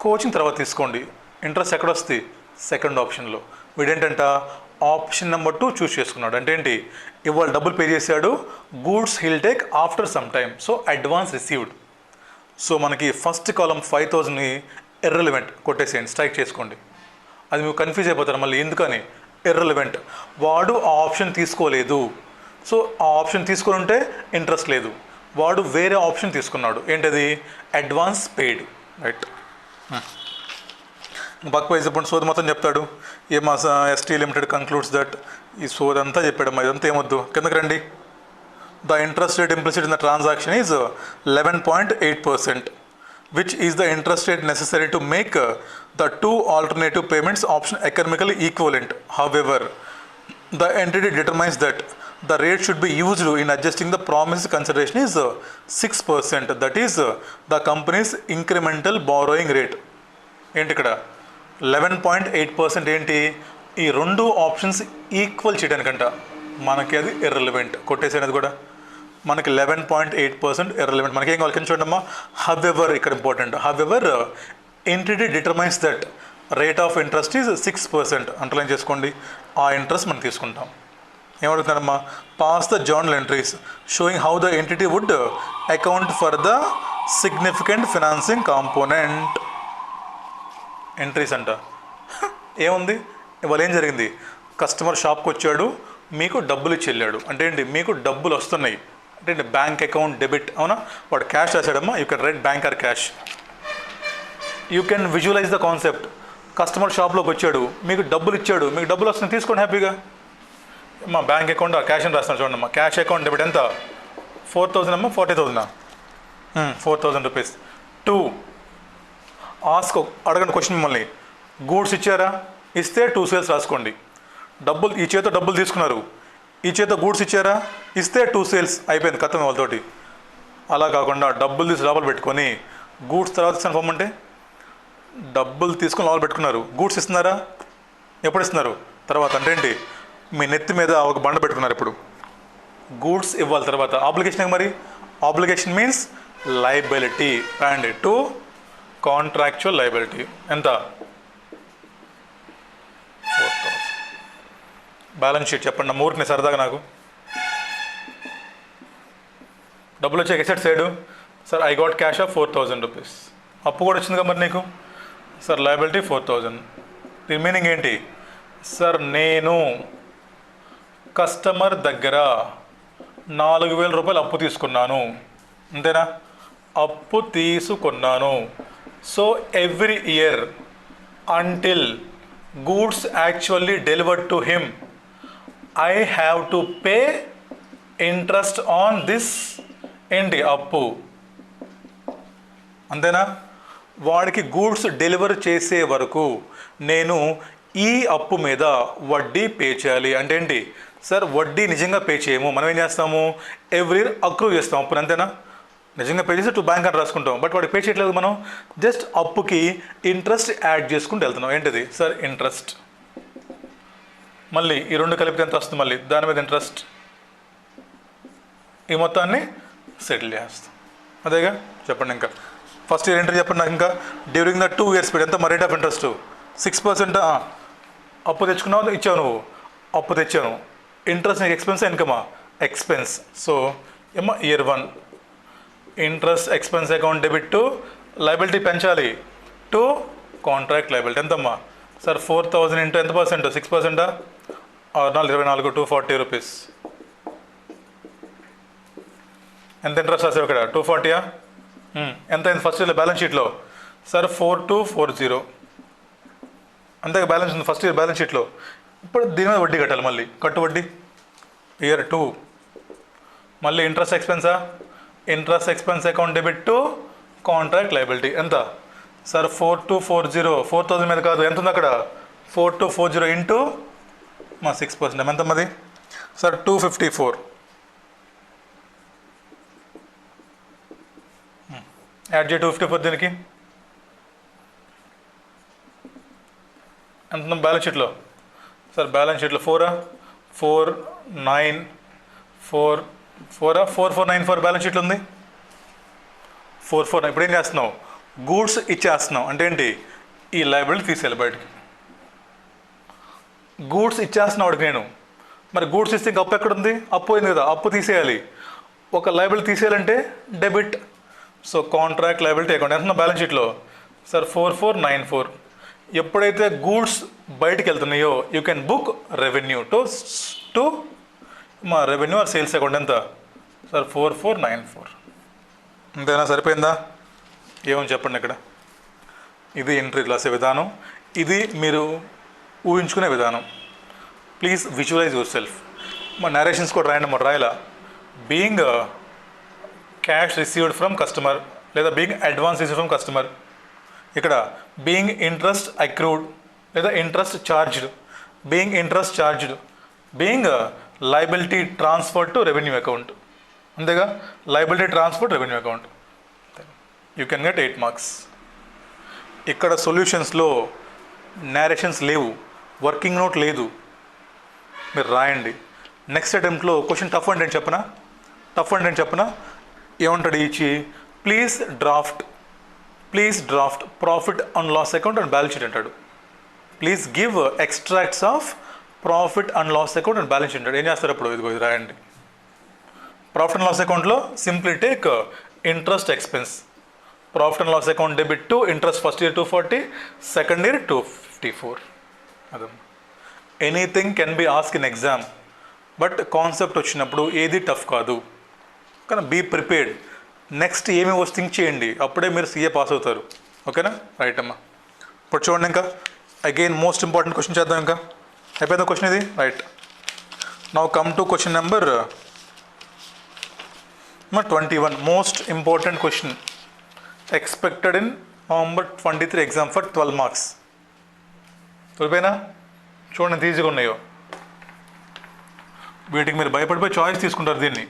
కోచింగ్ తర్వాత తీసుకోండి. ఇంట్రెస్ట్ ఎక్కడ వస్తుంది? సెకండ్ ఆప్షన్లో. వీడేంటంట ఆప్షన్ నెంబర్ 2 చూస్ చేసుకున్నాడు. అంటే ఏంటి? ఇవాళ డబ్బులు పే చేశాడు, goods hill take after some time. So advance received. So మనకి ఫస్ట్ కాలం 5,000ని ఇర్రెలవెంట్ కొట్టేసేయండి, స్ట్రైక్ చేసుకోండి. అది మీకు కన్ఫ్యూజ్ అయిపోతారు మళ్ళీ. ఎందుకని? ఇర్రెలవెంట్. వాడు ఆ ఆప్షన్ తీసుకోలేదు. సో ఆ ఆప్షన్ తీసుకొని ఉంటే ఇంట్రెస్ట్ లేదు. వాడు వేరే ఆప్షన్ తీసుకున్నాడు. ఏంటది? Advance paid. రైట్. బక్ వైజ్ ఇప్పుడు సోది మొత్తం చెప్తాడు. ఏమా ఎస్టీ లిమిటెడ్ కంక్లూడ్స్ దట్. ఈ సోదంతా చెప్పాడమ్మా. ఇదంతా ఏమొద్దు, కిందకి రండి. The interest rate implicit in the transaction is 11.8%, which is the interest rate necessary to make the 2 alternative payments option economically equivalent. However, the entity determines that the rate should be used in adjusting the promised consideration is 6%. That is the company's incremental borrowing rate. ఏంటి ఇక్కడ 11.8% ఏంటి? ఈ 2 options equal చేయడానికంట. మనకి అది irrelevant. కొట్టేసేది కూడా మనకి 11.8% irrelevant. మనకి ఏం కావాలి? కింద చూడమ్మా. హవెవర్ ఇక్కడ important. However entity determines that rate of interest is 6%. Underline చేసుకోండి. ఆ ఇంట్రెస్ట్ మనం తీసుకుంటాం. ఏమడుగుతున్నారమ్మా? Pass the journal entries showing how the entity would account for the significant financing component. Entries అంట. ఏముంది? ఇవాళ ఏం జరిగింది? కస్టమర్ షాప్కి వచ్చాడు, మీకు డబ్బులు ఇచ్చి వెళ్ళాడు. అంటే ఏంటి? మీకు డబ్బులు వస్తున్నాయి. అంటే ఏంటి? Bank account debit. అవునా? వాడు క్యాష్ రాశాడమ్మా. You can write bank or cash. You can visualize the concept. Customer షాప్లోకి వచ్చాడు, మీకు డబ్బులు ఇచ్చాడు, మీకు డబ్బులు వస్తున్నాయి, తీసుకోండి హ్యాపీగా. మా బ్యాంక్ అకౌంట్ క్యాష్ అని రాస్తాను చూడండి అమ్మా. క్యాష్ అకౌంట్ డెబిట్ ఎంత? 4,000 అమ్మా. 40,000 4,000 రూపీస్. 2 ఆస్క్, అడగండి క్వశ్చన్ మిమ్మల్ని. గూడ్స్ ఇచ్చారా? ఇస్తే 2 sales రాసుకోండి. డబ్బులు ఈ చేత డబ్బులు తీసుకున్నారు, ఈ చేత గూడ్స్ ఇచ్చారా? ఇస్తే 2 sales. అయిపోయింది, కథం వాళ్ళతోటి. అలా కాకుండా డబ్బులు తీసి లోపల పెట్టుకొని గూడ్స్ తర్వాత ఇస్తాను పొమ్మంటే, డబ్బులు తీసుకొని లోపల పెట్టుకున్నారు, గూడ్స్ ఇస్తున్నారా? ఎప్పుడు ఇస్తున్నారు? తర్వాత. అంటే ఏంటి? మీ నెత్తి మీద ఒక బండ పెట్టుకున్నారు. ఇప్పుడు గూడ్స్ ఇవ్వాలి తర్వాత. ఆబ్లిగేషన్ మరి? Obligation means liability and to contractual liability. ఎంత? 4,000. బ్యాలెన్స్ షీట్ చెప్పండి నా మూర్ఖని సరదాగా. నాకు డబ్బులు వచ్చాక asset side sir I got cash of 4,000 rupees. అప్పు కూడా వచ్చింది కదా మరి నీకు. Sir liability 4,000. దీని మీనింగ్ ఏంటి? సార్ నేను కస్టమర్ దగ్గర 4,000 రూపాయలు అప్పు తీసుకున్నాను. అంతేనా? అప్పు తీసుకున్నాను. So every year until goods actually delivered to him I have to pay interest on this. ఏంటి? అప్పు. అంతేనా? వాడికి గూడ్స్ డెలివర్ చేసే వరకు నేను ఈ అప్పు మీద వడ్డీ పే చేయాలి. అంటే ఏంటి? సార్ వడ్డీ నిజంగా పే చేయము, మనం ఏం చేస్తాము? ఎవ్రీ ఇయర్ అక్రూ చేస్తాం అప్పుని. అంతేనా? నిజంగా పే చేసి టు బ్యాంక్ అని రాసుకుంటాం, బట్ వాడికి పే చేయట్లేదు. మనం జస్ట్ అప్పుకి ఇంట్రెస్ట్ యాడ్ చేసుకుంటూ వెళ్తున్నాం. ఏంటిది సార్? ఇంట్రెస్ట్. మళ్ళీ ఈ రెండు కలిపితే ఎంత వస్తుంది? మళ్ళీ దాని మీద ఇంట్రెస్ట్. ఈ మొత్తాన్ని సెటిల్ చేస్తాం. అదేగా, చెప్పండి. ఇంకా ఫస్ట్ ఇయర్ ఎంట్రీ చెప్పండి నాకు. ఇంకా డ్యూరింగ్ ద 2 years పీరియడ్ ఎంత? Rate of interest 6%. అప్పు తెచ్చుకున్నావు, ఇచ్చావు నువ్వు, అప్పు తెచ్చాను. ఇంట్రెస్ట్ నీకు ఎక్స్పెన్స్ ఇన్కమా? ఎక్స్పెన్స్. సో ఏమో year 1 interest expense account debit to liability పెంచాలి టు కాంట్రాక్ట్ లయబిలిటీ. ఎంతమ్మా సార్? 4,000 ఇంటూ ఎంత పర్సెంట్? 6%. 24 240 రూపీస్. ఎంత ఇంట్రెస్ట్ రాసావు ఇక్కడ? 240. ఎంత అయింది ఫస్ట్ ఇయర్ బ్యాలెన్స్ షీట్లో? సార్ 4240. అంతే బ్యాలెన్స్ ఉంది ఫస్ట్ ఇయర్ బ్యాలెన్స్ షీట్లో. ఇప్పుడు దీని మీద వడ్డీ కట్టాలి, మళ్ళీ కట్టు వడ్డీ. ఇయర్ 2 మళ్ళీ ఇంట్రెస్ట్ ఎక్స్పెన్సా? Interest expense account debit to contract liability. ఎంత సార్? 4240. 4,000 మీద కాదు, ఎంత ఉంది అక్కడ? 4240 ఇంటూ మా 6%. ఎంత మరి సార్? 254. యాడ్ చేయ 254 దీనికి. ఎంత బ్యాలెన్స్ షీట్లో? సార్ బ్యాలెన్స్ షీట్లో 4494 బ్యాలెన్స్ షీట్లో ఉంది. 44. ఇప్పుడు ఏం చేస్తున్నావు? గూడ్స్ ఇచ్చేస్తున్నావు. అంటే ఏంటి? ఈ లయబిలిటీ తీసేయాలి బయటికి. గూడ్స్ ఇచ్చేస్తున్నావు వాడికి నేను. మరి గూడ్స్ ఇస్తే ఇంకా అప్పు ఎక్కడుంది? అప్పు అయింది కదా, అప్పు తీసేయాలి. ఒక లయబిలిటీ తీసేయాలంటే debit. So contract liability account ఎంత బ్యాలెన్స్ షీట్లో? సార్ 4494. ఎప్పుడైతే గూడ్స్ బయటికి వెళ్తున్నాయో you can book revenue to మా రెవెన్యూ ఆర్ సేల్స్ అకౌంట్. ఎంత సార్? 4494. అంతేనా? సరిపోయిందా? ఏమని చెప్పండి ఇక్కడ. ఇది ఎంట్రీ రాసే విధానం, ఇది మీరు ఊహించుకునే విధానం. Please visualize yourself. మా నరేషన్స్ కూడా రాయండి. మరి రాయలా? Being cash received from customer లేదా being advance received from customer. ఇక్కడ బీయింగ్ ఇంట్రెస్ట్ అక్రూడ్ లేదా interest charged, being interest charged, being liability transfer to revenue account. అంతేగా, liability transfer revenue account. You can get 8 marks. ఇక్కడ సొల్యూషన్స్లో narrations లేవు, working note లేదు, మీరు రాయండి. నెక్స్ట్ అటెంప్ట్లో క్వశ్చన్ టఫ్ అంటే చెప్పనా? టఫ్ అంటే చెప్పనా? ఏమంటాడు ఇచ్చి? Please draft profit and loss account and balance sheet అంటాడు. Please give extracts of profit and loss account and balance sheet అంటాడు. ఏం చేస్తారు అప్పుడు? ఇది రాయండి. ప్రాఫిట్ అండ్ లాస్ అకౌంట్లో simply take interest expense. Profit and loss account debit to interest first year 240, second year 254. అదే anything can be ask in exam, but concept వచ్చినప్పుడు ఏది టఫ్ కాదు. కానీ బీ ప్రిపేర్డ్. నెక్స్ట్ ఏమి వస్తే థింక్ చేయండి, అప్పుడే మీరు సీఏ పాస్ అవుతారు. ఓకేనా? రైట్ అమ్మా. ఇప్పుడు చూడండి, ఇంకా అగైన్ మోస్ట్ ఇంపార్టెంట్ క్వశ్చన్ చేద్దాం. ఇంకా అయిపోయింది క్వశ్చన్ ఇది. Right, now come to question number 21. Most important question expected in November 23 exam for 12 marks. తెలిపోయినా? చూడండి ఎంత ఈజీగా ఉన్నాయో. వీటికి మీరు భయపడిపోయి చాయిస్ తీసుకుంటారు దీన్ని.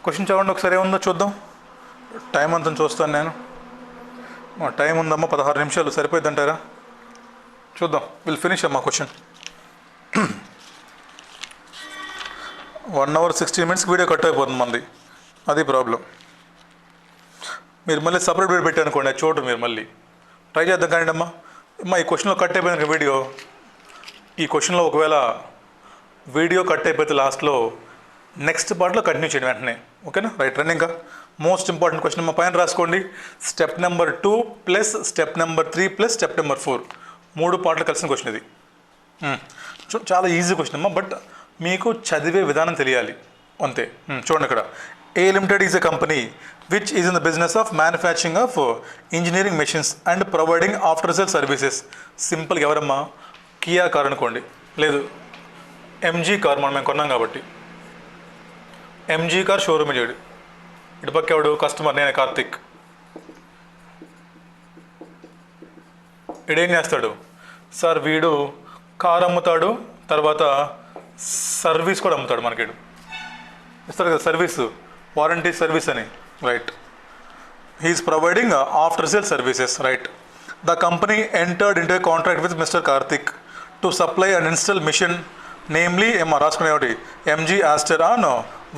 క్వశ్చన్ చదవండి ఒకసారి, ఏముందో చూద్దాం. టైం అంతా చూస్తాను నేను. టైం ఉందమ్మా 16 నిమిషాలు, సరిపోయింది అంటారా? చూద్దాం. విల్ ఫినిష్ అమ్మా question. 1 hour 16 minutes video cut అయిపోతుంది మంది, అది ప్రాబ్లం. మీరు మళ్ళీ సపరేట్ వీడియో పెట్టానుకోండి, అది చూడరు మీరు. మళ్ళీ ట్రై చేద్దాం కానీ అమ్మా. ఈ క్వశ్చన్లో కట్ అయిపోయింది వీడియో. ఈ క్వశ్చన్లో ఒకవేళ వీడియో కట్ అయిపోతే లాస్ట్లో నెక్స్ట్ పార్ట్లో కంటిన్యూ చేయండి వెంటనే. ఓకేనా? రైట్, రండి. ఇంకా మోస్ట్ ఇంపార్టెంట్ క్వశ్చన్ అమ్మా, పైన రాసుకోండి. Step number 2 plus step number 3 plus step number 4, 3 పార్ట్లు కలిసిన క్వశ్చన్ ఇది. చాలా ఈజీ క్వశ్చన్ అమ్మా, బట్ మీకు చదివే విధానం తెలియాలి అంతే. చూడండి ఇక్కడ, a limited is a company which is in the business of manufacturing of engineering machines and providing after sale services. సింపుల్గా ఎవరమ్మా? కియా కార్ అనుకోండి, లేదు ఎంజీ కార్, మనం మేము కొన్నాం కాబట్టి ఎంజీ కార్ షోరూమ్ చేయడు. ఇటుపక్క ఎవడు కస్టమర్, నేనే కార్తిక్. వీడేం చేస్తాడు సార్, వీడు కార్ అమ్ముతాడు, తర్వాత సర్వీస్ కూడా అమ్ముతాడు మనకి. ఇస్తారు కదా సర్వీసు, వారంటీ సర్వీస్ అని, right. He is providing after sale services, right. The company entered into a contract with mister Karthik to supply and install machine namely రాసుకునేవాటి ఎంజీ ఆస్టర్ ఆన్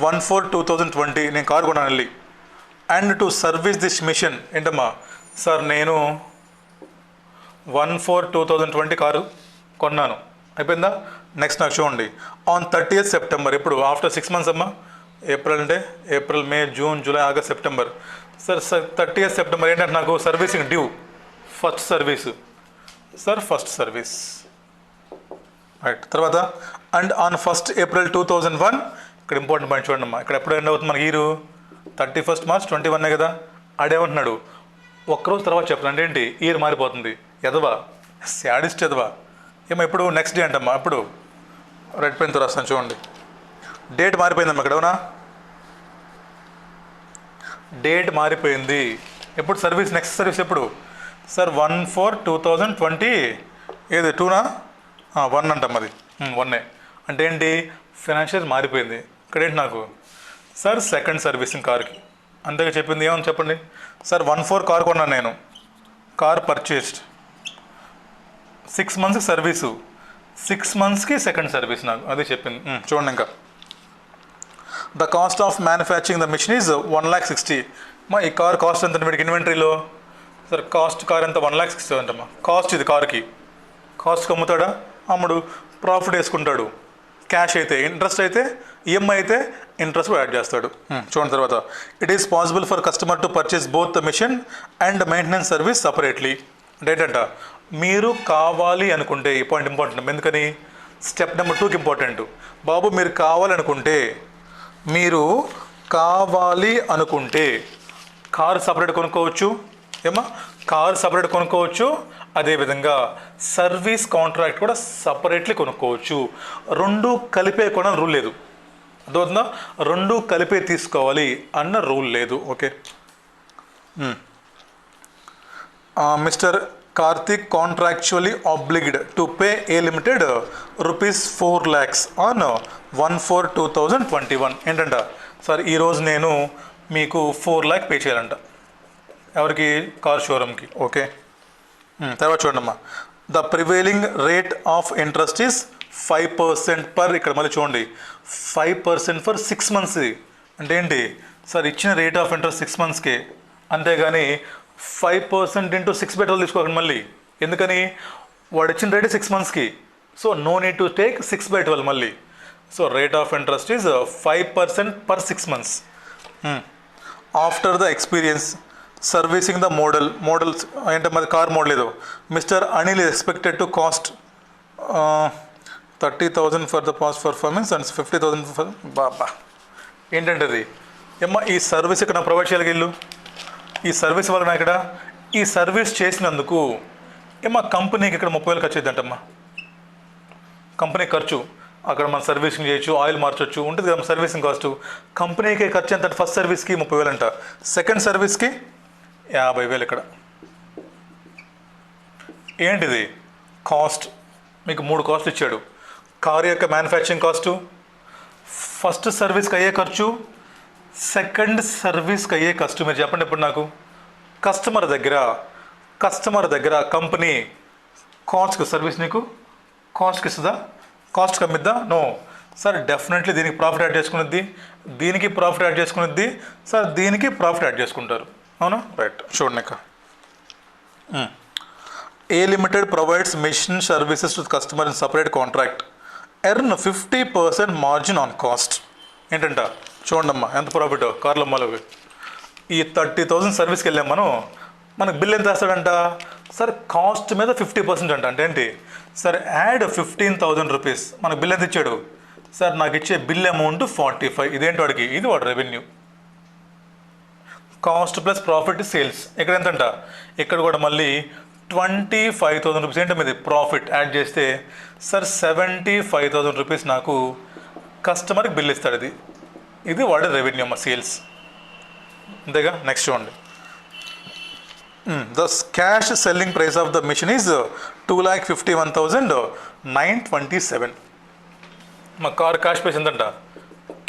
1/4/2020. నేను కారు కొన్నాను వెళ్ళి. And to service this machine ఏంటమ్మా sir, నేను 1/4/2020 car కొన్నాను, అయిపోయిందా. Next నాకు చూడండి, ఆన్ 30th September, ఇప్పుడు ఆఫ్టర్ 6 months అమ్మా. ఏప్రిల్ అంటే April, May, June, July, August, September. Sir 30th September ఏంటంటే నాకు servicing due, first service sir, first service, right. తర్వాత అండ్ ఆన్ 1st April 2001, ఇక్కడ ఇంపార్టెంట్ పాయింట్ చూడండి అమ్మా. ఇక్కడ ఎప్పుడు ఎండ్ అవుతుంది మనకి ఇయర్ 31st March 2021 కదా. ఆడేమంటున్నాడు ఒక్కరోజు తర్వాత చెప్తాను అంటే ఏంటి, ఇయర్ మారిపోతుంది. ఎదవా, శాడిస్ట్ ఎదవా. ఏమో ఇప్పుడు నెక్స్ట్ డే అంటమ్మా. అప్పుడు రెడ్ పెన్తో రాస్తాను చూడండి, డేట్ మారిపోయిందమ్మా ఇక్కడ, అవునా. డేట్ మారిపోయింది. ఎప్పుడు సర్వీస్, నెక్స్ట్ సర్వీస్ ఎప్పుడు సార్ 1/4/2020, ఏది 2నా 1 అంటమ్మా, అది 1 అంటే ఏంటి, ఫైనాన్షియల్ మారిపోయింది. ఇక్కడ ఏంటి నాకు సార్ సెకండ్ సర్వీసింగ్ కార్కి, అంతగా చెప్పింది ఏమని చెప్పండి సార్. 1/4 కార్ కొన్నాను నేను, కార్ పర్చేస్డ్, 6 months సర్వీసు, 6 monthsకి సెకండ్ సర్వీస్ నాకు, అదే చెప్పింది. చూడండి ఇంకా, the cost of manufacturing the machine is 1,60,000. మా ఈ కార్ కాస్ట్ ఎంత వీడికి ఇన్వెంటరీలో సార్, కాస్ట్ కార్ ఎంత 1,60,000 అంటమ్మా. కాస్ట్ ఇది కార్కి, కాస్ట్కి అమ్ముతాడా, అమ్ముడు, ప్రాఫిట్ వేసుకుంటాడు. క్యాష్ అయితే, ఇంట్రెస్ట్ అయితే, ఈఎంఐ అయితే ఇంట్రెస్ట్ యాడ్ చేస్తాడు. చూడండి తర్వాత, it is possible for customer to purchase both the machine and maintenance service separately. అంటే ఏంటంట, మీరు కావాలి అనుకుంటే, ఈ పాయింట్ ఇంపార్టెంట్, ఎందుకని స్టెప్ నెంబర్ 2కి ఇంపార్టెంట్ బాబు. మీరు కావాలనుకుంటే, మీరు కావాలి అనుకుంటే కారు సపరేట్ కొనుక్కోవచ్చు, ఏమా కారు సపరేట్ కొనుక్కోవచ్చు. అదేవిధంగా సర్వీస్ కాంట్రాక్ట్ కూడా సపరేట్లీ కొనుక్కోవచ్చు. రెండు కలిపే కొన రూల్ లేదు, అర్థమవుతుందా. రెండు కలిపే తీసుకోవాలి అన్న రూల్ లేదు. Okay. Mister Karthik contractually obliged to pay a limited ₹4 lakhs on 1/4/2021. ఏంటంట సార్, ఈరోజు నేను మీకు 4 lakh పే చేయాలంట. ఎవరికి, కార్ షోరూమ్కి. ఓకే. తర్వాత చూడండమ్మా, the prevailing rate of interest is 5% per, ఇక్కడ మళ్ళీ చూడండి 5% ఫర్ 6 months. అంటే ఏంటి సార్, ఇచ్చిన రేట్ ఆఫ్ ఇంట్రెస్ట్ 6 monthsకే, అంతేగాని 5% ఇంటూ 6/12 తీసుకోకండి మళ్ళీ. ఎందుకని, వాడు ఇచ్చిన రేట్ 6 monthsకి, so no need to take 6/12 మళ్ళీ. So rate of interest is 5% per 6 months. After the experience servicing the models ఏంటంటే మాది కార్ మోడల్ ఏదో, mister Anil is expected to cost 30,000 for the past performance and 50,000 for బాబా. ఏంటంటే అది ఏమ్మా, ఈ service ఇక్కడ నాకు ప్రొవైడ్ చేయాలి వీళ్ళు. ఈ సర్వీస్ వల్ల ఇక్కడ ఈ సర్వీస్ చేసినందుకు ఏమా కంపెనీకి ఇక్కడ 30,000 ఖర్చు అవుతుందంటమ్మా. కంపెనీ ఖర్చు, అక్కడ మనం సర్వీసింగ్ చేయొచ్చు, ఆయిల్ మార్చొచ్చు, ఉంటుంది కదా సర్వీసింగ్ కాస్ట్. కంపెనీకి ఖర్చు ఎంత, ఫస్ట్ సర్వీస్కి 30,000 అంట, సెకండ్ సర్వీస్కి 50,000. ఇక్కడ ఏంటిది కాస్ట్, మీకు 3 కాస్ట్లు ఇచ్చాడు. కారు యొక్క మ్యానుఫ్యాక్చరింగ్ కాస్టు, ఫస్ట్ సర్వీస్కి అయ్యే ఖర్చు, సెకండ్ సర్వీస్కి అయ్యే ఖర్చు. మీరు చెప్పండి ఇప్పుడు నాకు, కస్టమర్ దగ్గర కంపెనీ కాస్ట్కి సర్వీస్ నీకు కాస్ట్కి ఇస్తుందా, కాస్ట్ కమ్మిద్దా? నో సార్, డెఫినెట్లీ దీనికి ప్రాఫిట్ యాడ్ చేసుకునిద్ది, దీనికి ప్రాఫిట్ యాడ్ చేసుకునిద్ది సార్, దీనికి ప్రాఫిట్ యాడ్ చేసుకుంటారు, అవునా. రైట్. చూడండి ఇక, A limited provides machine services to customer in separate contract, earn 50% margin on cost. ఏంటంట చూడండమ్మా, ఎంత ప్రాఫిట్ కార్లో అమ్మాలి. ఈ 30,000 సర్వీస్కి వెళ్ళాం మనం, మనకు బిల్ ఎంత వేస్తాడంట సార్, కాస్ట్ మీద 50% అంట. అంటే ఏంటి సార్, యాడ్ 15,000 రూపీస్. మనకు బిల్ ఎంత ఇచ్చాడు సార్, నాకు ఇచ్చే బిల్ అమౌంట్ 45. ఇదేంటి వాడికి, ఇది వాడు revenue. Cost plus profit sales. ఇక్కడ ఎంతంట, ఇక్కడ కూడా మళ్ళీ 25,000 రూపీస్ ఏంటో మీది ప్రాఫిట్ యాడ్ చేస్తే సార్ 75,000 రూపీస్ నాకు కస్టమర్కి బిల్ ఇస్తాడు. ఇది వాడే రెవెన్యూ అమ్మ, సేల్స్. అంతేగా. నెక్స్ట్ చూడండి, the cash selling price of the machine is 2,51,927. మా కార్ క్యాష్ ప్రైస్ ఎంతంట?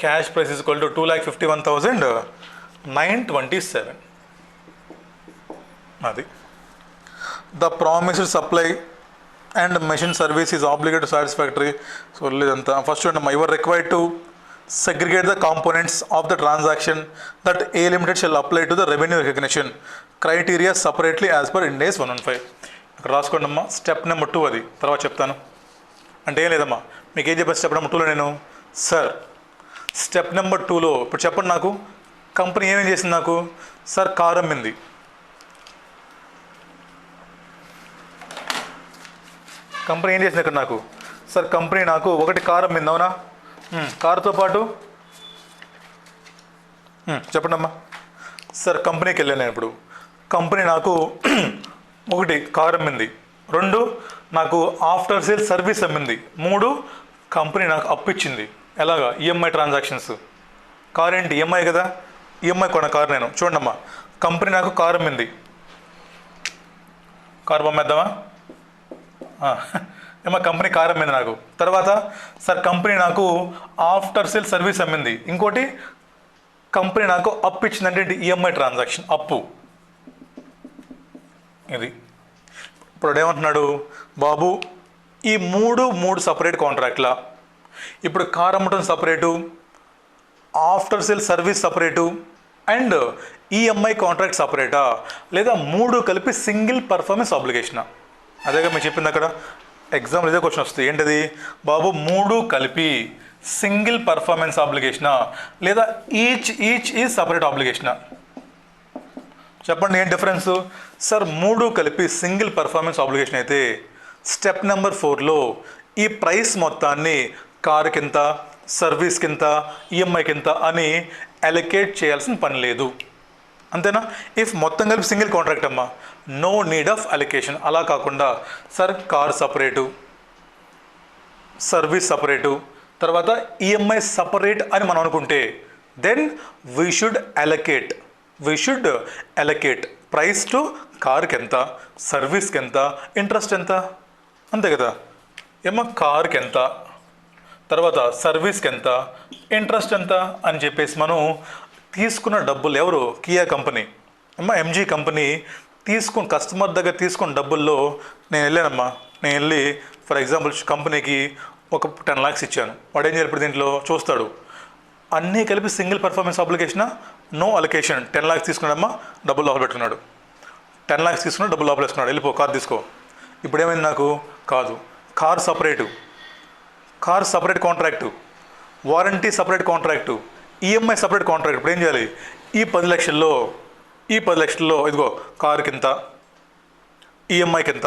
Cash price is equal to 2,51,927. అది. The promised supply and machine service is obligate satisfactory. So లేదంతా ఫస్ట్ చూడండి, your required to segregate the components of the transaction that A Limited shall apply to the revenue recognition criteria separately as per Ind AS 115. ఇక్కడ రాసుకోండి అమ్మా, step number 2 అది, తర్వాత చెప్తాను. అంటే ఏం లేదమ్మా, మీకు ఏం చెప్పాను స్టెప్ నెంబర్ 2లో నేను? సార్ స్టెప్ నెంబర్ 2లో ఇప్పుడు చెప్పండి నాకు, కంపెనీ ఏమేం చేసింది నాకు? సార్ కారు అమ్మింది. కంపెనీ ఏం చేసింది ఇక్కడ నాకు? సార్ కంపెనీ నాకు ఒకటి కారు అమ్మింది, అవునా? కారుతో పాటు చెప్పండి అమ్మా. సార్ కంపెనీకి వెళ్ళాను నేను. ఇప్పుడు కంపెనీ నాకు ఒకటి కారు అమ్మింది, 2 నాకు ఆఫ్టర్ సేల్ సర్వీస్ అమ్మింది, 3 కంపెనీ నాకు అప్పు ఇచ్చింది. ఎలాగా? EMI transactions. కారు ఏంటి? ఈఎంఐ కదా. ఈఎంఐ కొన్న కారు నేను. చూడండి అమ్మా, కంపెనీ నాకు కారు అమ్మింది. కారు పంపేద్దామా? ఏమో కంపెనీ కారు అమ్మింది నాకు. తర్వాత సార్ కంపెనీ నాకు ఆఫ్టర్ సేల్ సర్వీస్ అమ్మింది. ఇంకోటి కంపెనీ నాకు అప్పు ఇచ్చిందంటే ఈఎంఐ ట్రాన్సాక్షన్, అప్పు. ఇది. ఇప్పుడు ఏమంటున్నాడు బాబు, ఈ మూడు సపరేట్ కాంట్రాక్ట్లా? ఇప్పుడు కారు అమ్మటం separate, after sale service separate, and EMI contract సపరేటా, లేదా 3 కలిపి సింగిల్ పర్ఫార్మెన్స్ ఆబ్లిగేషనా? అదేగా మీరు చెప్పింది అక్కడ. ఎగ్జామ్లో ఇదే క్వశ్చన్ వస్తుంది. ఏంటిది బాబు? 3 కలిపి సింగిల్ పర్ఫార్మెన్స్ ఆబ్లిగేషనా, లేదా ఈచ్ ఈజ్ సపరేట్ ఆబ్లిగేషనా? చెప్పండి ఏం డిఫరెన్సు? సార్ 3 కలిపి సింగిల్ పర్ఫార్మెన్స్ ఆబ్లిగేషన్ అయితే స్టెప్ నెంబర్ 4లో ఈ ప్రైస్ మొత్తాన్ని కారు కింద, సర్వీస్ కింద, ఈఎంఐ కింద అని అలొకేట్ చేయాల్సిన పని లేదు. అంతేనా? ఇఫ్ మొత్తం కలిపి సింగిల్ కాంట్రాక్ట్ అమ్మా, నో నీడ్ ఆఫ్ అలొకేషన్. అలా కాకుండా sir car separate, service separate, తర్వాత ఈఎంఐ సపరేట్ అని మనం అనుకుంటే then we should allocate price to కార్కి ఎంత, సర్వీస్కి ఎంత, ఇంట్రెస్ట్ ఎంత. అంతే కదా. ఏమో కార్కి ఎంత, తర్వాత సర్వీస్కి ఎంత, ఇంట్రెస్ట్ ఎంత అని చెప్పేసి మనం తీసుకున్న డబ్బులు, ఎవరు? కియా కంపెనీ అమ్మా, ఎంజీ కంపెనీ కస్టమర్ దగ్గర తీసుకున్న డబ్బుల్లో నేను వెళ్ళి ఫర్ ఎగ్జాంపుల్ కంపెనీకి ఒక 10 lakhs ఇచ్చాను. వాడు ఏం చేయాలి? ఇప్పుడు దీంట్లో చూస్తాడు, అన్నీ కలిపి సింగిల్ పర్ఫార్మెన్స్ అప్లికేషనా, నో అలొకేషన్. 10 lakhs తీసుకున్నాడమ్మా, డబ్బులు లోపల పెట్టుకున్నాడు. 10 lakhs తీసుకున్నాడు, డబ్బులు లోపల వేసుకున్నాడు, వెళ్ళిపో కార్ తీసుకో. ఇప్పుడు ఏమైంది నాకు? కాదు, car separate contract, warranty separate contract, EMI separate contract. ఇప్పుడు ఏం చేయాలి? ఈ 10 లక్షల్లో ఇదిగో కారు కింద, ఈఎంఐ కింద,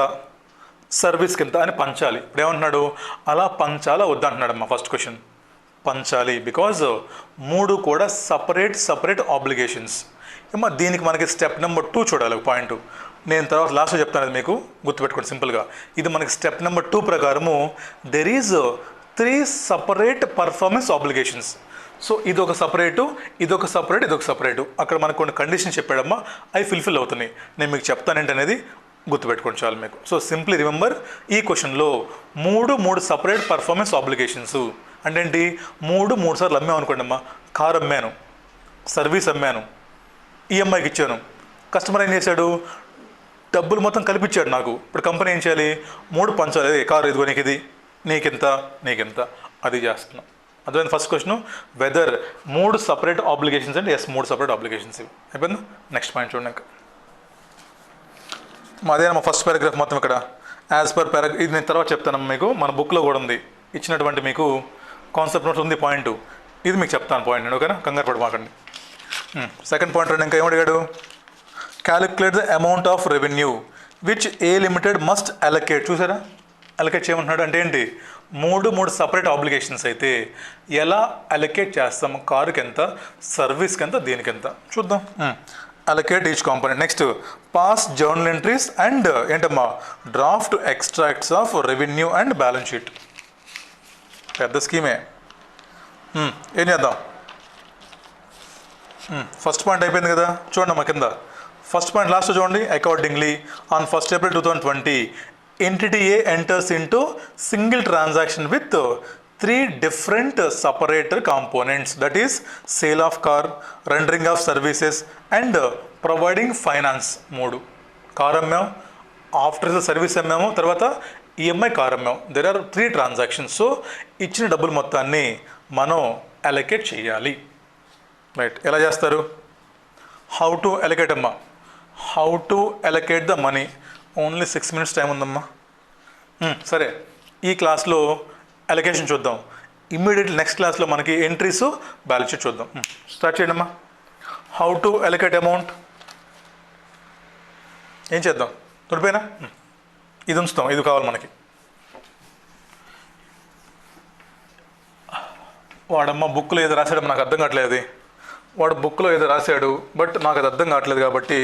సర్వీస్ కింద అని పంచాలి. ఇప్పుడు ఏమంటున్నాడు? అలా పంచాలా వద్దంటున్నాడమ్మా. ఫస్ట్ క్వశ్చన్ పంచాలి, బికాజ్ 3 కూడా సపరేట్ ఆబ్లిగేషన్స్. ఏమో దీనికి మనకి స్టెప్ నెంబర్ 2 చూడాలి. ఒక పాయింట్ నేను తర్వాత లాస్ట్లో చెప్తాను, అది మీకు గుర్తుపెట్టుకోండి సింపుల్గా. ఇది మనకి స్టెప్ నెంబర్ 2 ప్రకారము there is 3 separate performance obligations. So ఇదొక సపరేటు, ఇదొక సపరేటు. అక్కడ మనకు కొన్ని కండిషన్స్ చెప్పాడమ్మా, అవి ఫుల్ఫిల్ అవుతున్నాయి. నేను మీకు చెప్తానంటే అనేది గుర్తుపెట్టుకోండి చాలు మీకు. సో సింప్లీ రిమెంబర్, ఈ క్వశ్చన్లో 3 సపరేట్ పర్ఫార్మెన్స్ ఆబ్లిగేషన్స్ అంటే ఏంటి? 3 సార్లు అమ్మాము అనుకోండి అమ్మా. కారు అమ్మాను, సర్వీస్ అమ్మాను, ఈఎంఐకి ఇచ్చాను. కస్టమర్ ఏం చేశాడు? డబ్బులు మొత్తం కల్పించాడు నాకు. ఇప్పుడు కంపెనీ ఏం చేయాలి? 3 పంచాలి. కారు ఇదిగో నీకు ఇది, నీకెంత అది చేస్తున్నాం. అర్థమైంది first question. Whether 3 separate obligations అంటే ఎస్ 3 సపరేట్ ఆబ్లిగేషన్స్ ఇవి. అయిపోయిందా? నెక్స్ట్ పాయింట్ చూడండి. ఇంకా అదేనమ్మా ఫస్ట్ పారాగ్రాఫ్ మొత్తం ఇక్కడ యాజ్ పర్ పారాగ్రాఫ్. ఇది నేను తర్వాత చెప్తానమ్మా మీకు. మన బుక్లో కూడా ఉంది ఇచ్చినటువంటి మీకు కాన్సెప్ట్ నోట్స్ ఉంది పాయింట్. ఇది మీకు చెప్తాను పాయింట్ నేను, ఓకేనా? కంగారు పడమాకండి. సెకండ్ పాయింట్ ఇంకా ఏం అడిగాడు? Calculate the amount of revenue which a limited must allocate. చూసారా? అలొకేట్ చేయమంటున్నాడు అంటే ఏంటి? 3 సపరేట్ ఆబ్లిగేషన్స్ అయితే ఎలా అలొకేట్ చేస్తాము? కారుకి ఎంత, సర్వీస్కి ఎంత, దీనికెంత చూద్దాం. Allocate each component. Next pass journal entries and ఏంటమ్మా draft extracts of revenue and balance sheet. పెద్ద స్కీమే. ఏం చేద్దాం? ఫస్ట్ పాయింట్ అయిపోయింది కదా, చూడండి మా కింద ఫస్ట్ పాయింట్ లాస్ట్ చూడండి. Accordingly on 1st April 2020 entity A enters into single transaction with 3 different separator components, that is sale of car, rendering of services and providing finance. 3 car అమ్మాం, after service అమ్మాము, తర్వాత EMI car అమ్మాం. There are 3 transactions. So ఇచ్చిన డబ్బులు మొత్తాన్ని మనం allocate చేయాలి. Right, ఎలా చేస్తారు? హౌ టు అలొకేట్ అమ్మా, how to allocate the money. Only 6 minutes time ఉందమ్మా. సరే, ఈ క్లాస్లో అలొకేషన్ చూద్దాం. ఇమ్మీడియట్లీ నెక్స్ట్ క్లాస్లో మనకి ఎంట్రీస్, బ్యాలెన్స్ షీట్ చూద్దాం. స్టార్ట్ చేయండి అమ్మా. హౌ టు అలొకేట్ అమౌంట్ ఏం చేద్దాం? తొడిపోయినా ఇది ఉంచుతాం, ఇది కావాలి మనకి. వాడమ్మ బుక్లో ఏదో రాశాడు, నాకు అర్థం కావట్లేదు. అది వాడు బుక్లో ఏదో రాశాడు, బట్ నాకు అది అర్థం కావట్లేదు కాబట్టి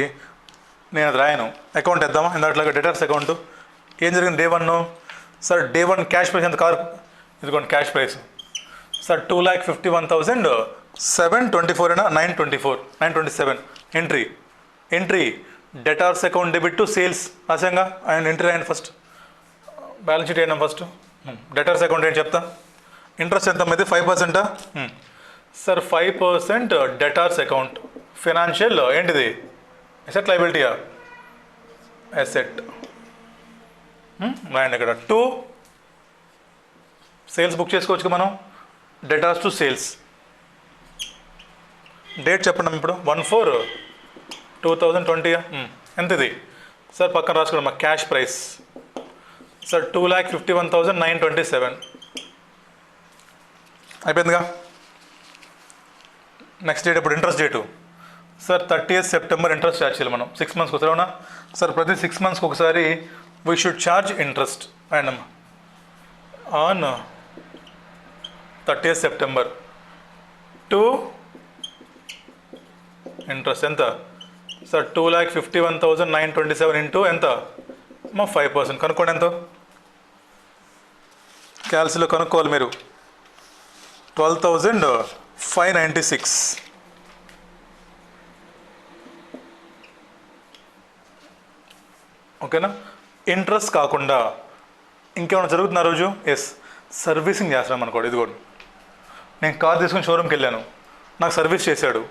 నేను అది రాయను. అకౌంట్ వేద్దామా? ఇందాట్లాగా డెటార్స్ అకౌంట్. ఏం జరిగింది? Day 1 sir, Day 1 cash price ఎంత కారు? ఇదిగోండి క్యాష్ ప్రైస్ సార్ 2,51,724 అయినా 927 entry debtors account debit to sales రాశాంగా. ఆయన ఎంట్రీ అయ్యండి ఫస్ట్. బ్యాలెన్స్ షీట్ అయినా ఫస్ట్. డెటార్స్ అకౌంట్ ఏంటి చెప్తా. ఇంట్రెస్ట్ ఎంత మీది? 5%. Sir 5% debtors account. ఫైనాన్షియల్ ఏంటిది? అసెట్ లయబిలిటీయా? అసెట్. రాయండి ఇక్కడ. 2 సేల్స్ బుక్ చేసుకోవచ్చు మనం. Debtors to sales. డేట్ చెప్పండి ఇప్పుడు. 1/4/2020. ఎంత ఇది సార్? పక్కన రాసుకోండి. క్యాష్ ప్రైస్ సార్ 2,51,927 అయిపోయిందిగా. నెక్స్ట్ డేట్ ఇప్పుడు interest date sir 30th September interest charge చేయాలి మనం 6 months ఒకసారి. అవునా సార్? ప్రతి 6 months ఒకసారి we should charge interest. And on 30th September to interest ఎంత సార్? 2,51,927 ఇంటూ ఎంత? 5%. కనుక్కోండి ఎంతో. క్యాల్సిలో కనుక్కోవాలి మీరు. 12,596. ఓకేనా? ఇంట్రెస్ట్ కాకుండా ఇంకేమైనా జరుగుతున్న రోజు? ఎస్, సర్వీసింగ్ చేస్తున్నాం అనుకోండి. ఇదిగోండి, నేను కార్ తీసుకుని షోరూమ్కి వెళ్ళాను, నాకు సర్వీస్ చేశాడు.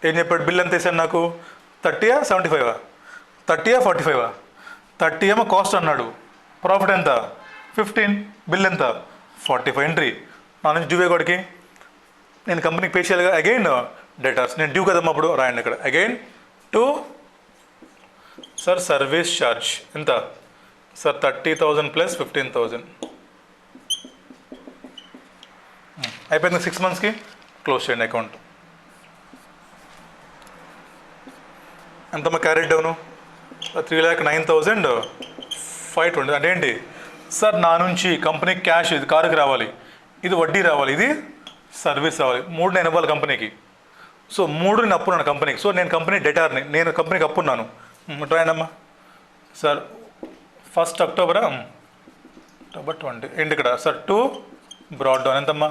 ఏం చెప్పాడు? బిల్ ఎంత వేసాడు నాకు? 30 75? 30 45? 30 ఏమో కాస్ట్ అన్నాడు. ప్రాఫిట్ ఎంత? 15. బిల్ ఎంత? 45. ఎంట్రీ నా నుంచి డ్యూ అయ్యేవాడికి నేను కంపెనీకి పే చేయాలి. అగైన్ డెటార్స్, నేను డ్యూ కదమ్మా. అప్పుడు రాయండి ఇక్కడ. Again to sir service charge ఎంత సార్? 30,000 ప్లస్ 15,000. అయిపోయింది. 6 monthsకి క్లోజ్ చేయండి అకౌంట్. ఎంతమ్మా క్యారెట్ డౌను? 3,09,520. అంటే ఏంటి సార్? నా నుంచి కంపెనీకి క్యాష్, ఇది కారుకి రావాలి, ఇది వడ్డీ రావాలి, ఇది సర్వీస్ రావాలి. 3 నేను ఇవ్వాలి కంపెనీకి. సో 3 నేను అప్పున్నాను కంపెనీకి. సో నేను కంపెనీ డెటార్ని, నేను కంపెనీకి అప్పున్నాను. రాయండమ్మా సార్. 1st October 20 ఏంటి ఇక్కడ సార్? 2 బ్రాడ్ డౌన్ ఎంతమ్మా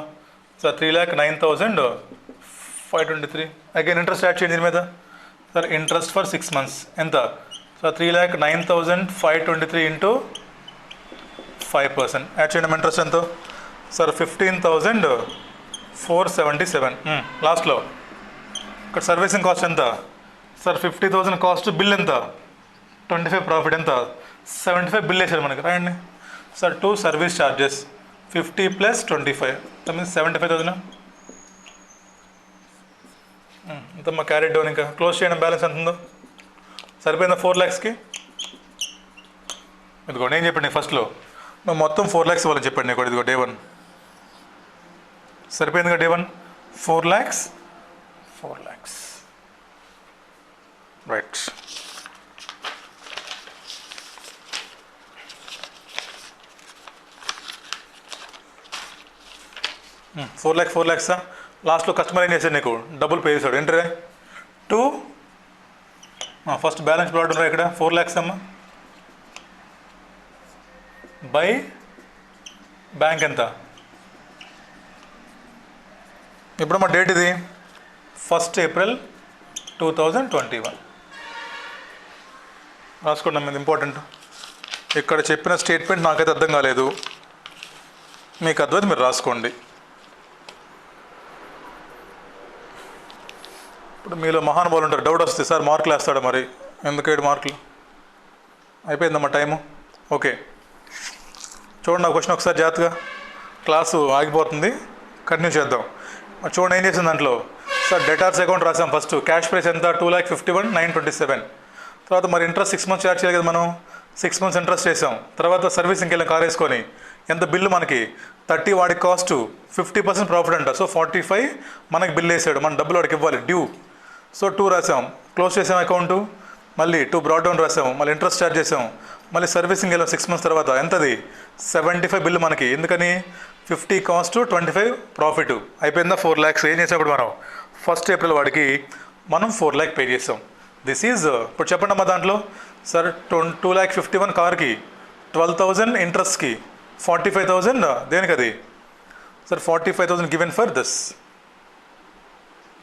సార్? 3,09,523. అగైన్ ఇంట్రెస్ట్ యాడ్ చేయండి దీని మీద సార్. ఇంట్రెస్ట్ ఫర్ 6 months ఎంత సార్? 3,09,523 ఇంటూ 5%. యాడ్ చేయండి. ఇంట్రెస్ట్ ఎంతో సార్? 15,477. లాస్ట్లో ఇక్కడ సర్వీసింగ్ కాస్ట్ ఎంత సార్? 50,000 కాస్ట్. బిల్ ఎంత? 25 ప్రాఫిట్ ఎంత? 75 బిల్ వేసారు మనకి. రాయండి sir. 2 service charges 50 plus 25 means 75,000. ఇంత మా క్యారెట్ డౌన్. ఇంకా క్లోజ్ చేయడం. బ్యాలెన్స్ ఎంత ఉందో? సరిపోయిందా 4 lakhsకి? ఇదిగో నేను చెప్పండి ఫస్ట్లో మేము మొత్తం 4 lakhs ఇవ్వాలని చెప్పండి. నేను ఇదిగో Day 1 సరిపోయిందిగా. Day 1 4 lakhs. Right. 4 lakhs. లాస్ట్లో కస్టమర్ ఏం చేశాడు? నీకు డబ్బులు పే చేశాడు. ఏంటరే? 2 ఫస్ట్ బ్యాలెన్స్ ప్లాట్ ఉన్నాయి ఇక్కడ. 4 lakhs అమ్మా. బై బ్యాంక్ ఎంత? ఎప్పుడమ్మా డేట్ ఇది? 1st April 2021. రాసుకోండి మీద ఇంపార్టెంట్. ఇక్కడ చెప్పిన స్టేట్మెంట్ నాకైతే అర్థం కాలేదు, మీకు అర్థమైతే మీరు రాసుకోండి. ఇప్పుడు మీలో మహానుభావులు ఉంటారు, డౌట్ వస్తుంది, సార్ మార్కులు వేస్తాడా మరి, ఎందుకు 7 మార్కులు? అయిపోయిందమ్మా టైము. ఓకే, చూడండి నా క్వశ్చన్ ఒకసారి జాగ్రత్తగా, క్లాసు ఆగిపోతుంది, కంటిన్యూ చేద్దాం. చూడండి ఏం చేసింది దాంట్లో. సార్ డెటార్స్ అకౌంట్ రాసాం, ఫస్ట్ క్యాష్ ప్రైస్ ఎంత 2,51,927. తర్వాత మరి ఇంట్రెస్ట్ 6 months చార్జ్ చేయాలి కదా మనం, 6 months ఇంట్రెస్ట్ చేసాం. తర్వాత సర్వీసింగ్కి వెళ్ళాం కార్ వేసుకొని, ఎంత బిల్లు మనకి 30, వాడికి కాస్ట్ 50% ప్రాఫిట్ అంట. సో 45 మనకి బిల్ వేసాడు, మన డబ్బులు వాడికి ఇవ్వాలి, డ్యూ. సో 2 రాసాం, క్లోజ్ చేసాం అకౌంటు. మళ్ళీ 2 బ్రాడ్ డౌన్ రాసాము, మళ్ళీ ఇంట్రెస్ట్ చార్జ్ చేసాం, మళ్ళీ సర్వీసింగ్ వెళ్ళాం 6 months తర్వాత. ఎంతది 75 బిల్లు మనకి, ఎందుకని 50 కాస్ట్ 25 ప్రాఫిట్. అయిపోయిందా 4 lakhs. ఏం చేసినప్పుడు మనం 1st April వాడికి మనం 4 lakh పే చేసాం. దిస్ ఈజ్, ఇప్పుడు చెప్పండి అమ్మా దాంట్లో. సార్ 2,51,000 కార్కి, 12,000 ఇంట్రెస్ట్కి, 45,000 దేనికి అది? Sir 45,000 given for this.